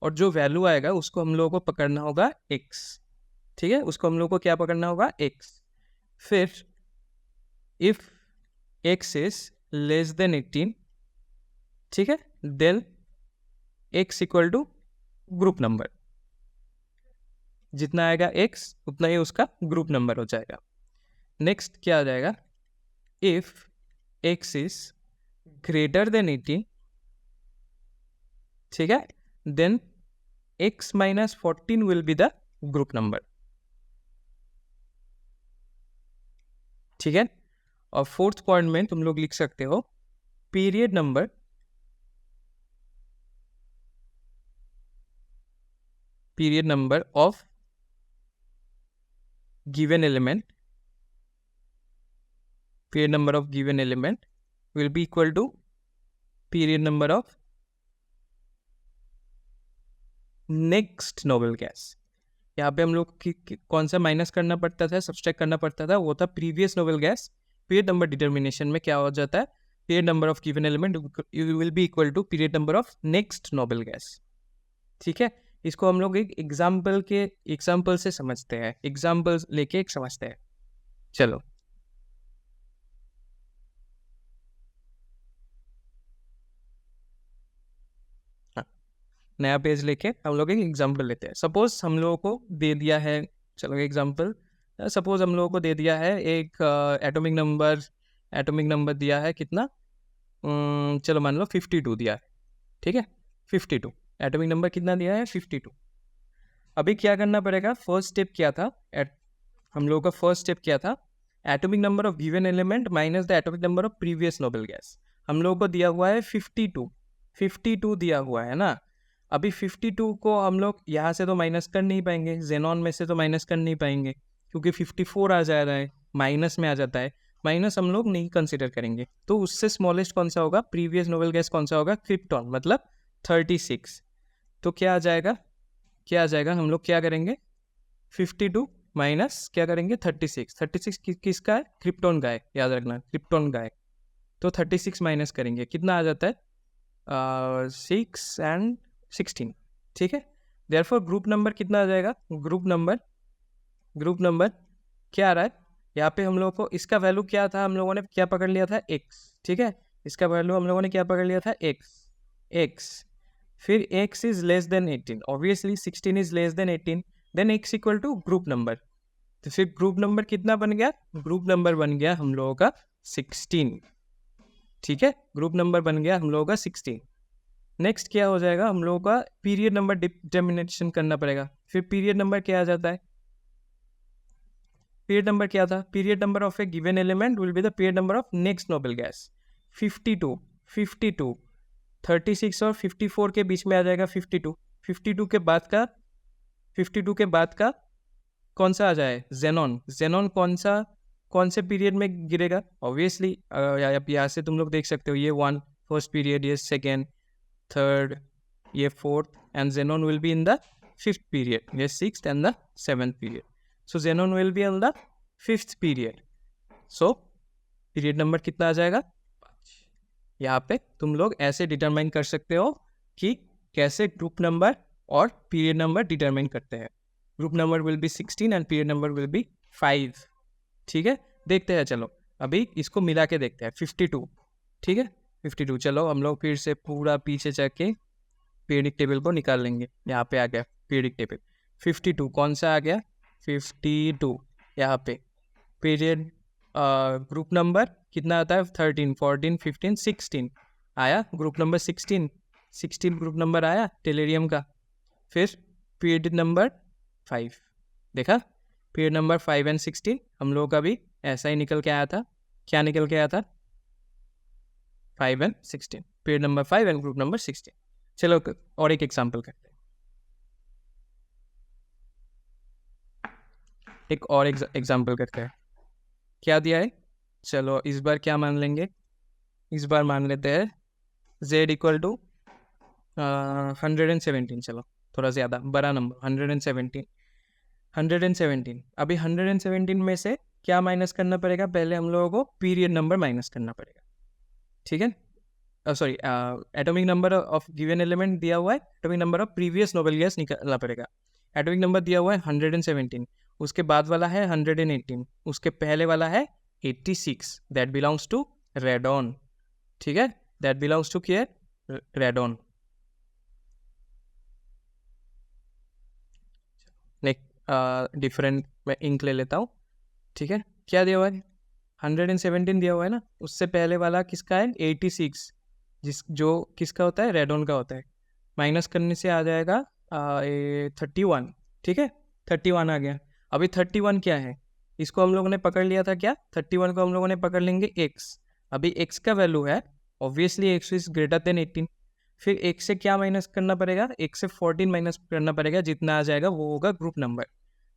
और जो वैल्यू आएगा उसको हम लोगों को पकड़ना होगा x। ठीक है, उसको हम लोगों को क्या पकड़ना होगा, x। फिर if x is less than 18, ठीक है, then x equal to group number, जितना आएगा x उतना ही उसका ग्रुप नंबर हो जाएगा। नेक्स्ट क्या आ जाएगा, if x is greater than 18, ठीक है, then x minus 14 will be the group number। ठीक है, और फोर्थ पॉइंट में तुम लोग लिख सकते हो period number of given element, period number of given element will be equal to period number of next noble gas. यहाँ पे हम लोग कौन सा माइनस करना पड़ता था, सब्सट्रैक्ट करना पड़ता था, वो था previous noble gas. Period number determination में क्या हो जाता है, period number of given element will be equal to period number of next noble gas. ठीक है, इसको हम लोग एक एग्जाम्पल से समझते हैं, एग्जाम्पल लेके एक समझते हैं। चलो नया पेज लेके हम लोग एक एग्जाम्पल लेते हैं। सपोज हम लोगों को दे दिया है, चलो एग्जाम्पल, सपोज हम लोगों को दे दिया है एक एटॉमिक नंबर दिया है कितना, चलो मान लो 52 दिया है। ठीक है, 52 एटॉमिक नंबर कितना दिया है, 52। अभी क्या करना पड़ेगा, फर्स्ट स्टेप क्या था, हम लोगों का फर्स्ट स्टेप क्या था, atomic number of given element minus the atomic number of previous noble gas. हम लोगों को दिया हुआ है 52 दिया हुआ है ना। अभी 52 को हम लोग यहाँ से तो माइनस कर नहीं पाएंगे, जेनॉन में से तो माइनस कर नहीं पाएंगे क्योंकि 54 आ जा रहा है, माइनस में आ जाता है, माइनस हम लोग नहीं कंसिडर करेंगे। तो उससे स्मॉलेस्ट कौन सा होगा, प्रीवियस नोबेल गैस कौन सा होगा, क्रिप्टॉन, मतलब 36। तो क्या आ जाएगा, हम लोग क्या करेंगे, 52 माइनस क्या करेंगे, 36 किसका है, क्रिप्टॉन का है, याद रखना क्रिप्टॉन का है। तो 36 माइनस करेंगे, कितना आ जाता है, 6 एंड 16। ठीक है, देयरफॉर ग्रुप नंबर कितना आ जाएगा, ग्रुप नंबर क्या आ रहा है, यहाँ पे हम लोगों को इसका वैल्यू क्या था, हम लोगों ने क्या पकड़ लिया था, x। ठीक है, इसका वैल्यू हम लोगों ने क्या पकड़ लिया था, x। फिर x is less than 18, obviously 16 is less than 18, then x equal to group number. तो फिर ग्रुप नंबर कितना बन गया, ग्रुप नंबर बन गया हम लोगों का 16। ठीक है, ग्रुप नंबर बन गया हम लोगों का 16। नेक्स्ट क्या हो जाएगा, हम लोगों का पीरियड नंबर डिटर्मिनेशन करना पड़ेगा। फिर पीरियड नंबर क्या आ जाता है, पीरियड नंबर क्या था? Period number of A given element will be the period number of next noble gas. 52, 52, 36 और 54 के बीच में आ जाएगा 52। 52 के बाद का 52 के बाद का कौन सा आ जाए? जेनॉन। जेनॉन कौन से पीरियड में गिरेगा? ऑब्वियसली यहाँ से तुम लोग देख सकते हो, ये 1 फर्स्ट पीरियड, ये सेकेंड, थर्ड, ये fourth, and xenon will be in the 5th period, ये 6th and the 7th period. So xenon will be in the 5th period. So period number कितना आ जाएगा? 5। यहाँ पे तुम लोग ऐसे डिटरमाइन कर सकते हो कि कैसे ग्रुप नंबर और पीरियड नंबर डिटरमाइन करते हैं। Group number will be 16 and period number will be 5। ठीक है, देखते हैं। चलो अभी इसको मिला के देखते हैं। 52, ठीक है, 52। चलो हम लोग फिर से पूरा पीछे जाके पीरियडिक टेबल को निकाल लेंगे। यहाँ पे आ गया पीरियडिक टेबल। 52 कौन सा आ गया? 52 यहाँ पे पीरियड ग्रुप नंबर कितना आता है? 13, 14, 15, 16 आया ग्रुप नंबर। 16 ग्रुप नंबर आया टेलेरियम का। फिर पीरियड नंबर 5 देखा, पीरियड नंबर 5 एंड 16 हम लोगों का भी ऐसा ही निकल के आया था। क्या निकल के आया था? 5 and 16, period number 5 and group number 16। चलो और एक एग्जाम्पल करते हैं। एक और एग्जाम्पल करते हैं। क्या दिया है? चलो इस बार क्या मान लेंगे? इस बार मान लेते हैं z इक्वल टू 117। चलो थोड़ा ज़्यादा बड़ा नंबर, 117। 117 अभी 117 में से क्या माइनस करना पड़ेगा? पहले हम लोगों को पीरियड नंबर माइनस करना पड़ेगा। ठीक है, sorry, atomic number of given element दिया हुआ है, atomic number of previous noble gas निकालना पड़ेगा। एटॉमिक नंबर दिया हुआ है 117, उसके बाद वाला है 118, उसके पहले वाला है 86, दैट बिलोंग्स टू रेडॉन। ठीक है, दैट बिलोंग्स टू क्या? रेडॉन। डिफरेंट मैं इंक ले लेता हूँ। ठीक है, क्या दिया हुआ है? 117 दिया हुआ है ना, उससे पहले वाला किसका है? 86, जो किसका होता है? रेडॉन का होता है। माइनस करने से आ जाएगा 31। ठीक है, 31 आ गया। अभी 31 क्या है? इसको हम लोगों ने पकड़ लिया था क्या? 31 को हम लोगों ने पकड़ लेंगे x। अभी x का वैल्यू है obviously x is greater than 18। फिर x से क्या माइनस करना पड़ेगा? x से 14 माइनस करना पड़ेगा, जितना आ जाएगा वो होगा ग्रुप नंबर।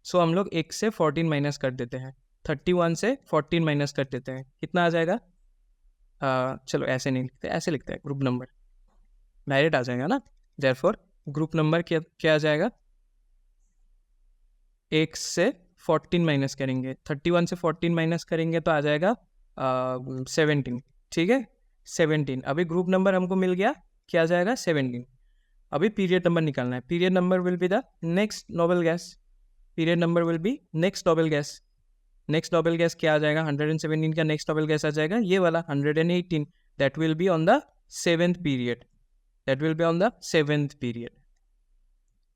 सो हम लोग x से 14 माइनस कर देते हैं, 31 से 14 माइनस कर देते हैं, कितना आ जाएगा? चलो ऐसे नहीं लिखते, ऐसे लिखते हैं, ग्रुप नंबर डायरेक्ट आ जाएगा ना। देयरफॉर ग्रुप नंबर क्या आ जाएगा? x से 14 माइनस करेंगे, 31 से 14 माइनस करेंगे तो आ जाएगा 17। ठीक है, 17। अभी ग्रुप नंबर हमको मिल गया, क्या आ जाएगा? 17। अभी पीरियड नंबर निकालना है। Period number will be the next noble gas. Period number will be next noble gas. Next noble gas क्या आ जाएगा? 117 का नेक्स्ट नोबेल गैस आ जाएगा ये वाला 118, that will be on the 7th period, that will be on the 7th period.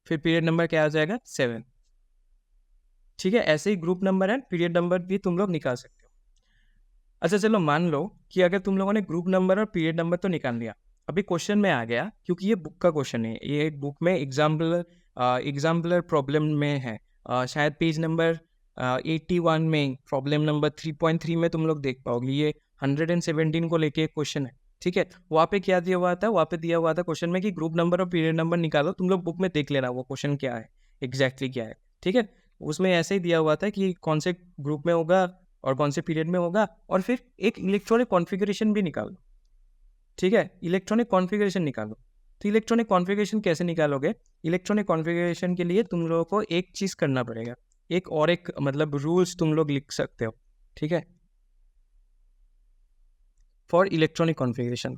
फिर period number क्या आ जाएगा? 7। ठीक है, ऐसे ही group number and period number भी तुम लोग निकाल सकते हो। अच्छा चलो मान लो कि अगर तुम लोगों ने ग्रुप नंबर और पीरियड नंबर तो निकाल लिया, अभी क्वेश्चन में आ गया, क्योंकि ये बुक का क्वेश्चन है, ये बुक में एग्जाम्पलर प्रॉब्लम में है, शायद पेज नंबर 81 में प्रॉब्लम नंबर 3.3 में तुम लोग देख पाओगे, ये 117 को लेके क्वेश्चन है। ठीक है, वहाँ पे क्या दिया हुआ था? वहाँ पे दिया हुआ था क्वेश्चन में कि ग्रुप नंबर और पीरियड नंबर निकालो। तुम लोग बुक में देख लेना वो क्वेश्चन क्या है, एग्जैक्टली क्या है। ठीक है, उसमें ऐसे ही दिया हुआ था कि कौन से ग्रुप में होगा और कौन से पीरियड में होगा, और फिर एक इलेक्ट्रॉनिक कॉन्फ़िगरेशन भी निकालो। ठीक है, इलेक्ट्रॉनिक कॉन्फ़िगरेशन निकालो। तो इलेक्ट्रॉनिक कॉन्फ़िगरेशन कैसे निकालोगे? इलेक्ट्रॉनिक कॉन्फ़िगरेशन के लिए तुम लोगों को एक चीज़ करना पड़ेगा, एक मतलब रूल्स तुम लोग लिख सकते हो। ठीक है, for electronic configuration.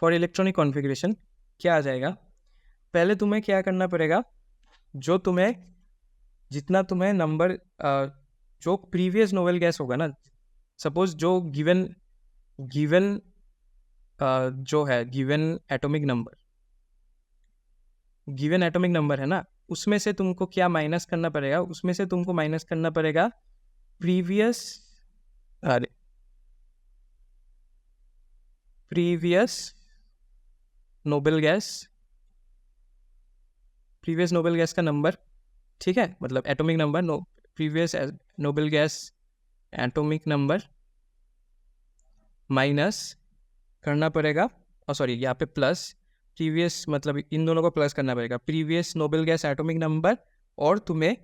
For electronic configuration क्या आ जाएगा? पहले तुम्हें क्या करना पड़ेगा? जितना तुम्हें नंबर जो प्रीवियस नोबेल गैस होगा ना, सपोज जो गिवन जो है गिवन एटॉमिक नंबर है ना, उसमें से तुमको क्या माइनस करना पड़ेगा? उसमें से तुमको माइनस करना पड़ेगा प्रीवियस नोबल गैस का नंबर, ठीक है, मतलब atomic number, previous noble gas atomic number minus करना पड़ेगा, और सॉरी यहाँ पे प्लस प्रीवियस, मतलब इन दोनों को प्लस करना पड़ेगा, previous noble gas atomic number, और तुम्हें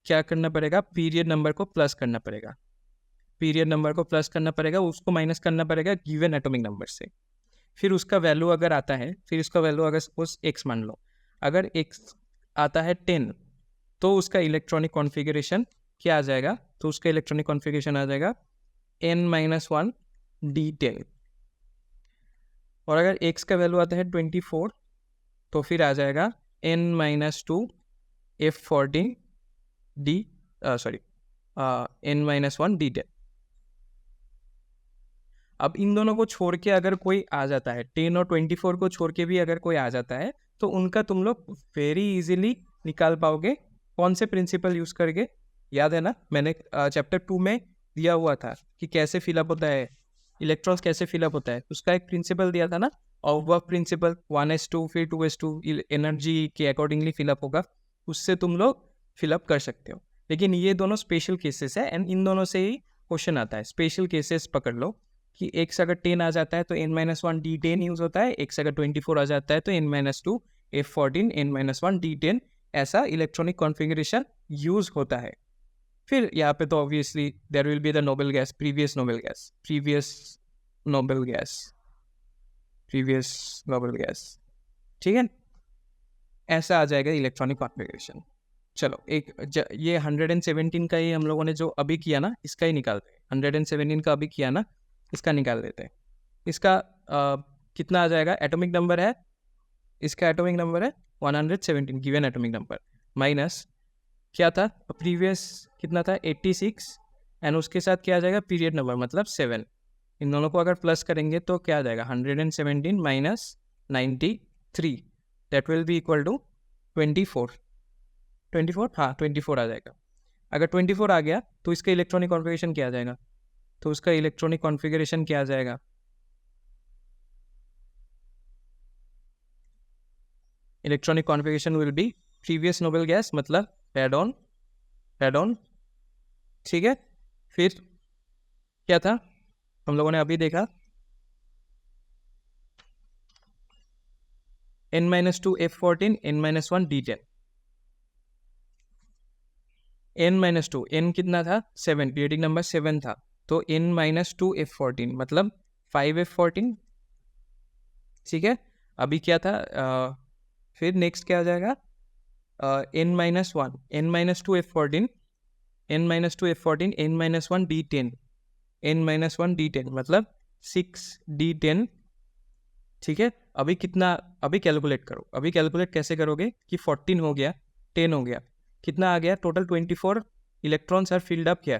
क्या करना पड़ेगा, पीरियड नंबर को प्लस करना पड़ेगा, पीरियड नंबर को प्लस करना पड़ेगा, उसको माइनस करना पड़ेगा गिवन एटॉमिक नंबर से। फिर उसका वैल्यू अगर आता है, फिर इसका वैल्यू अगर सपोज एक्स मान लो, अगर एक्स आता है 10, तो उसका इलेक्ट्रॉनिक कॉन्फ़िगरेशन क्या आ जाएगा, तो उसका इलेक्ट्रॉनिक कॉन्फ़िगरेशन आ जाएगा n-1 d10। और अगर x का वैल्यू आता है 24, तो फिर आ जाएगा n-2 f14 d n-1 d10। अब इन दोनों को छोड़ के अगर कोई आ जाता है, 10 और 24 को छोड़ के भी अगर कोई आ जाता है, तो उनका तुम लोग वेरी इजीली निकाल पाओगे। कौन से प्रिंसिपल यूज करके, याद है ना, मैंने चैप्टर 2 में दिया हुआ था कि कैसे फिलअप होता है, इलेक्ट्रॉन्स कैसे फिलअप होता है, उसका एक प्रिंसिपल दिया था ना, ऑफ प्रिंसिपल, 1s2 फिर 2s2 एनर्जी के अकॉर्डिंगली फिलअप होगा, उससे तुम लोग फिलअप कर सकते हो। लेकिन ये दोनों स्पेशल केसेस है, एंड इन दोनों से ही क्वेश्चन आता है। स्पेशल केसेस पकड़ लो कि x अगर 10 आ जाता है तो n-1 d10 यूज होता है, x अगर 24 आ जाता है तो n-2 f14 n-1 d10, ऐसा इलेक्ट्रॉनिक कॉन्फ़िगरेशन यूज होता है। फिर यहाँ पे तो obviously there will be the noble gas, previous noble gas, ठीक है, ऐसा आ जाएगा इलेक्ट्रॉनिक कॉन्फ़िगरेशन। चलो ये 117 का ही हम लोगों ने जो अभी किया ना, इसका ही निकालते हैं। 117 का अभी किया ना, इसका निकाल देते हैं। इसका कितना आ जाएगा, एटॉमिक नंबर है, इसका एटॉमिक नंबर है 117 गिवन एटॉमिक नंबर, माइनस क्या था प्रीवियस, कितना था 86, एंड उसके साथ क्या आ जाएगा पीरियड नंबर मतलब 7। इन दोनों को अगर प्लस करेंगे तो क्या आ जाएगा 117 minus 93, that will be equal to 24, हाँ 24 आ जाएगा। अगर 24 आ गया तो इसका इलेक्ट्रॉनिक कॉन्फ़िगरेशन क्या आ जाएगा, तो उसका इलेक्ट्रॉनिक कॉन्फ़िगरेशन क्या आ जाएगा, electronic configuration will be previous noble gas मतलब रेडॉन, ठीक है। फिर क्या था हम लोगों ने अभी देखा, n-2 f14 n-1 d10, n-2 n कितना था 7, पीरियडिक नंबर 7 था, तो n-2 f14 मतलब 5 f14, ठीक है। अभी क्या था फिर नेक्स्ट क्या आ जाएगा n-1 n-2 f14 n-2 f14 n-1 d10 n-1 d10 मतलब 6 d10, ठीक है। अभी कितना, अभी कैलकुलेट करो, अभी कैलकुलेट कैसे करोगे कि 14 हो गया 10 हो गया, कितना आ गया total 24 electrons are filled up किया,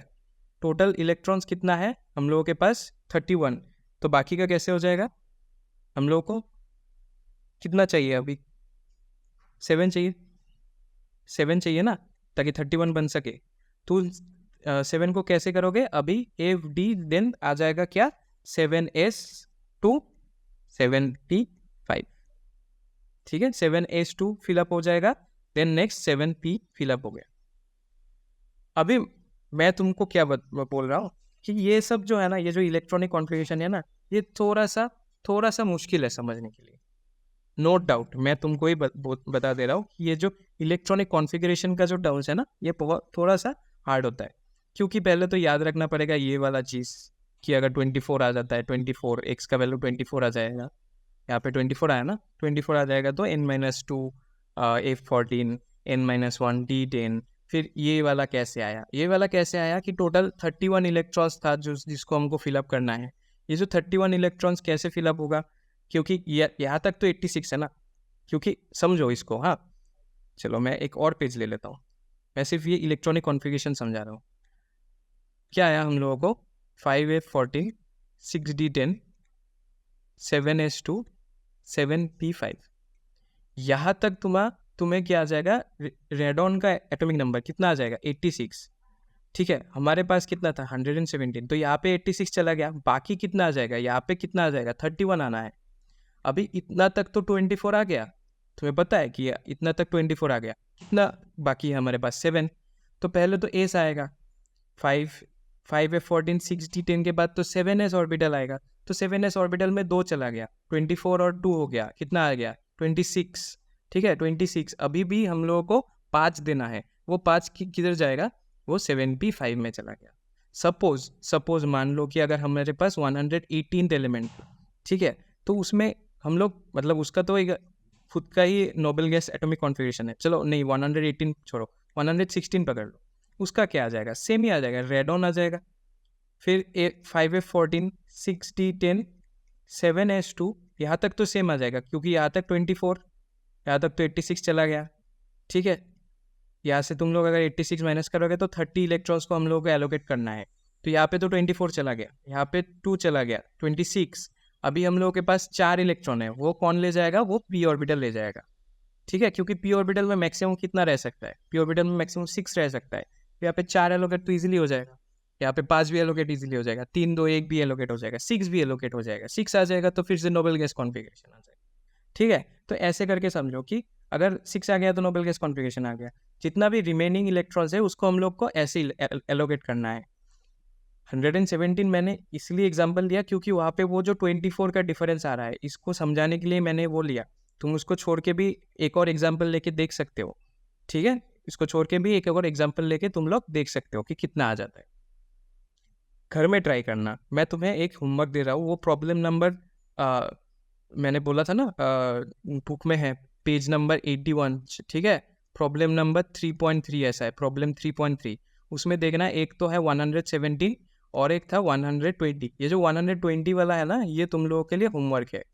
टोटल इलेक्ट्रॉन्स कितना है हम लोगों के पास 31, तो बाकी का कैसे हो जाएगा, हम लोगों को कितना चाहिए अभी 7 चाहिए, 7 चाहिए ना, ताकि 31 बन सके। तो 7 को कैसे करोगे, अभी एफ डी देन आ जाएगा क्या 7s टू 75, ठीक है, 7s2 फिलअप हो जाएगा, देन नेक्स्ट 7p फिलअप हो गया। अभी मैं तुमको क्या बोल रहा हूँ कि ये सब जो है ना, ये जो इलेक्ट्रॉनिक कॉन्फ़िगरेशन है ना, ये थोड़ा सा मुश्किल है समझने के लिए, नो डाउट। मैं तुमको ही बता दे रहा हूँ कि ये जो इलेक्ट्रॉनिक कॉन्फ़िगरेशन का जो टर्म्स है ना, ये थोड़ा सा हार्ड होता है, क्योंकि पहले तो याद रखना पड़ेगा ये वाला चीज़ कि अगर 24 आ जाता है, 24 x का वैल्यू 24 आ जाएगा, यहाँ पे 24 आया ना, 24 आ जाएगा तो n-2 f14 n-1 d10। फिर ये वाला कैसे आया कि टोटल 31 इलेक्ट्रॉन्स था जिसको हमको फिलअप करना है। ये जो 31 इलेक्ट्रॉन्स कैसे फिलअप होगा, क्योंकि यहाँ तक तो 86 है ना, क्योंकि समझो इसको, हाँ चलो मैं एक और पेज ले लेता हूँ, मैं सिर्फ ये इलेक्ट्रॉनिक कॉन्फ़िगरेशन समझा रहा हूँ। क्या आया हम लोगों को 5f14 6d10 7s2 7p5, यहाँ तक तुम्हें क्या आ जाएगा, रेडॉन का एटॉमिक नंबर कितना आ जाएगा 86, ठीक है। हमारे पास कितना था 117, तो यहाँ पे 86 चला गया, बाकी कितना आ जाएगा, यहाँ पे कितना आ जाएगा 31 आना है। अभी इतना तक तो 24 आ गया, तुम्हें पता है कि इतना तक 24 आ गया, कितना बाकी है हमारे पास 7। तो पहले तो एस आएगा, 5 है 14 6 डी 10 के बाद तो 7s ऑर्बिटल आएगा, तो 7s ऑर्बिटल में 2 चला गया, 24 और 2 हो गया, कितना आ गया 26। ठीक है 26। अभी भी हम लोगों को 5 देना है, वो 5 किधर जाएगा, वो 7p5 में चला गया। सपोज मान लो कि अगर हमारे पास 118 एलिमेंट, ठीक है, तो उसमें हम लोग मतलब उसका तो एक खुद का ही नोबल गैस एटॉमिक कॉन्फ़िगरेशन है, चलो नहीं 118 छोड़ो 116 पकड़ लो, उसका क्या आ जाएगा, सेम ही आ जाएगा, रेडॉन आ जाएगा। फिर 5f14 6d10 7s2, यहाँ तक तो सेम आ जाएगा क्योंकि यहाँ तक 24, यहाँ तक तो 86 चला गया। ठीक है, यहाँ से तुम लोग अगर 86 माइनस करोगे तो 30 इलेक्ट्रॉन्स को हम लोगों को एलोकेट करना है, तो यहाँ पे तो 24 चला गया, यहाँ पे 2 चला गया 26। अभी हम लोगों के पास 4 इलेक्ट्रॉन है, वो कौन ले जाएगा, वो पी ऑर्बिटल ले जाएगा। ठीक है, क्योंकि पी ऑर्बिटल में मैक्सिमम कितना रह सकता है, पी ऑर्बिटल में मैक्सिमम 6 रह सकता है, तो यहाँ पे 4 एलोकेट तो ईजिली हो जाएगा, यहाँ पे 5 भी एलोकेट ईजिली हो जाएगा, 3 2 1 भी एलोकेट हो जाएगा, 6 भी एलोकेट हो जाएगा, 6 आ जाएगा तो फिर से नोबल गैस कॉन्फ़िगरेशन आ जाएगा। ठीक है, तो ऐसे करके समझो कि अगर 6 आ गया तो नोबल गैस कॉन्फ़िगरेशन आ गया, जितना भी रिमेनिंग इलेक्ट्रॉन्स है उसको हम लोग को ऐसे एलोकेट करना है। 117 मैंने इसलिए एग्जांपल दिया क्योंकि वहाँ पे वो जो 24 का डिफरेंस आ रहा है, इसको समझाने के लिए मैंने वो लिया। तुम उसको छोड़ के भी एक और एग्जांपल लेके देख सकते हो। ठीक है, इसको छोड़ के भी एक और एग्जांपल लेके तुम लोग देख सकते हो कि कितना आ जाता है। घर में ट्राई करना। मैं तुम्हें एक होमवर्क दे रहा हूँ, वो प्रॉब्लम नंबर मैंने बोला था ना बुक में है, पेज नंबर 81। ठीक है, प्रॉब्लम नंबर 3.3 ऐसा है, प्रॉब्लम 3.3। उसमें देखना, एक तो है 117 और एक था 120। ये जो 120 वाला है ना, ये तुम लोगों के लिए होमवर्क है।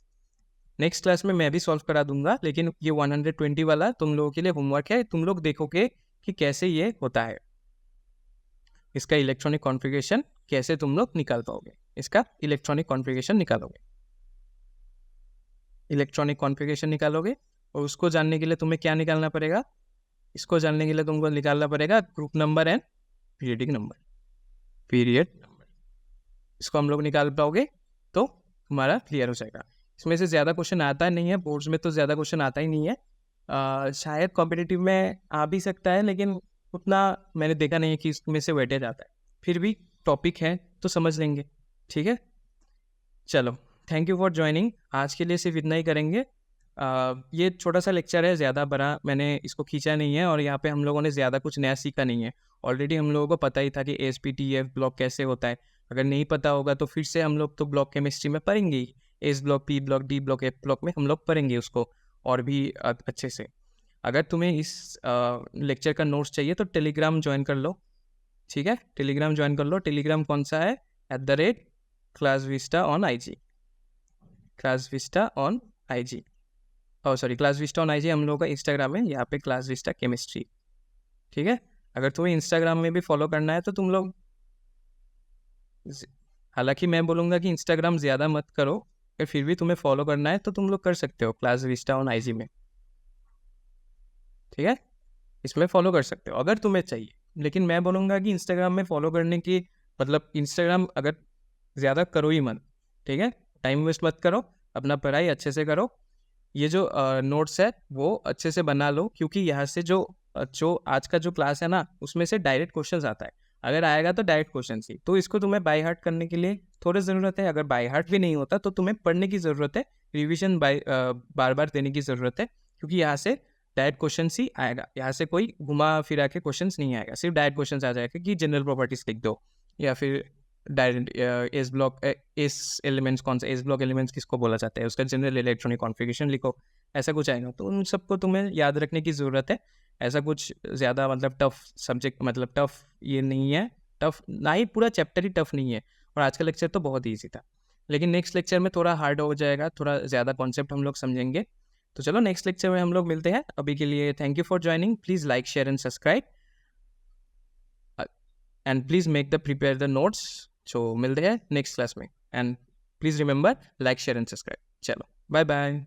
नेक्स्ट क्लास में मैं भी सॉल्व करा दूंगा, लेकिन ये 120 वाला तुम लोगों के लिए होमवर्क है। तुम लोग देखोगे कि कैसे ये होता है, इसका इलेक्ट्रॉनिक कॉन्फ़िगरेशन कैसे तुम लोग निकाल पाओगे, इसका इलेक्ट्रॉनिक कॉन्फ़िगरेशन निकालोगे, इलेक्ट्रॉनिक कॉन्फ़िगरेशन निकालोगे। और उसको जानने के लिए तुम्हें क्या निकालना पड़ेगा, इसको जानने के लिए तुमको निकालना पड़ेगा group number and periodic number, period number. इसको हम लोग निकाल पाओगे तो तुम्हारा क्लियर हो जाएगा। इसमें से ज़्यादा क्वेश्चन आता नहीं है, बोर्ड्स में तो ज़्यादा क्वेश्चन आता ही नहीं है। शायद कॉम्पिटिटिव में आ भी सकता है, लेकिन उतना मैंने देखा नहीं है कि इसमें से वेटेज आता है। फिर भी टॉपिक है तो समझ लेंगे। ठीक है, चलो थैंक यू फॉर ज्वाइनिंग। आज के लिए सिर्फ इतना ही करेंगे। ये छोटा सा लेक्चर है, ज़्यादा बड़ा मैंने इसको खींचा नहीं है, और यहाँ पे हम लोगों ने ज़्यादा कुछ नया सीखा नहीं है। ऑलरेडी हम लोगों को पता ही था कि ASPTF ब्लॉक कैसे होता है। अगर नहीं पता होगा तो फिर से हम लोग तो ब्लॉक केमिस्ट्री में पढ़ेंगे ही, S block, P block, D block, F block में हम लोग पढ़ेंगे उसको और भी अच्छे से। अगर तुम्हें इस लेक्चर का नोट्स चाहिए तो टेलीग्राम ज्वाइन कर लो। ठीक है, टेलीग्राम ज्वाइन कर लो। टेलीग्राम कौन सा है, @ClassVista on IG, ClassVista on IG, sorry ClassVista on IG हम लोगों का इंस्टाग्राम है, यहाँ पे ClassVista केमिस्ट्री। ठीक है, अगर तुम्हें इंस्टाग्राम में भी फॉलो करना है तो तुम लोग, हालांकि मैं बोलूँगा कि इंस्टाग्राम ज़्यादा मत करो, अगर फिर भी तुम्हें फॉलो करना है तो तुम लोग कर सकते हो ClassVista on IG में। ठीक है, इसमें फॉलो कर सकते हो अगर तुम्हें चाहिए, लेकिन मैं बोलूँगा कि इंस्टाग्राम में फॉलो करने की मतलब इंस्टाग्राम अगर ज़्यादा करो ही मत। ठीक है, टाइम वेस्ट मत करो, अपना पढ़ाई अच्छे से करो। ये जो नोट्स है वो अच्छे से बना लो, क्योंकि यहाँ से जो आज का जो क्लास है ना, उसमें से डायरेक्ट क्वेश्चंस आता है। अगर आएगा तो डायरेक्ट क्वेश्चन ही, तो इसको तुम्हें बाय हार्ट करने के लिए थोड़ी ज़रूरत है। अगर बाय हार्ट भी नहीं होता तो तुम्हें पढ़ने की ज़रूरत है, रिविजन बार बार देने की ज़रूरत है, क्योंकि यहाँ से डायरेक्ट क्वेश्चन ही आएगा। यहाँ से कोई घुमा फिरा के क्वेश्चंस नहीं आएगा, सिर्फ डायरेक्ट क्वेश्चंस आ जाएगा कि जनरल प्रॉपर्टीज लिख दो, या फिर direct S block, S elements कौन सा, एस ब्लॉक एलिमेंट्स किसको बोला जाता है, उसका जनरल इलेक्ट्रॉनिक कॉन्फ़िगरेशन लिखो, ऐसा कुछ आएगा। तो उन सबको तुम्हें याद रखने की ज़रूरत है। ऐसा कुछ ज़्यादा मतलब टफ सब्जेक्ट, मतलब टफ ये नहीं है, टफ ना ही पूरा चैप्टर ही टफ नहीं है। और आज का लेक्चर तो बहुत ईजी था, लेकिन नेक्स्ट लेक्चर में थोड़ा हार्ड हो जाएगा, थोड़ा ज़्यादा कॉन्सेप्ट हम लोग समझेंगे। तो चलो नेक्स्ट लेक्चर में हम लोग मिलते हैं। अभी के लिए thank you for joining. Please like, share and subscribe, and please make the prepare the notes. जो मिलते हैं नेक्स्ट क्लास में, and please remember like, share and subscribe. चलो बाय बाय।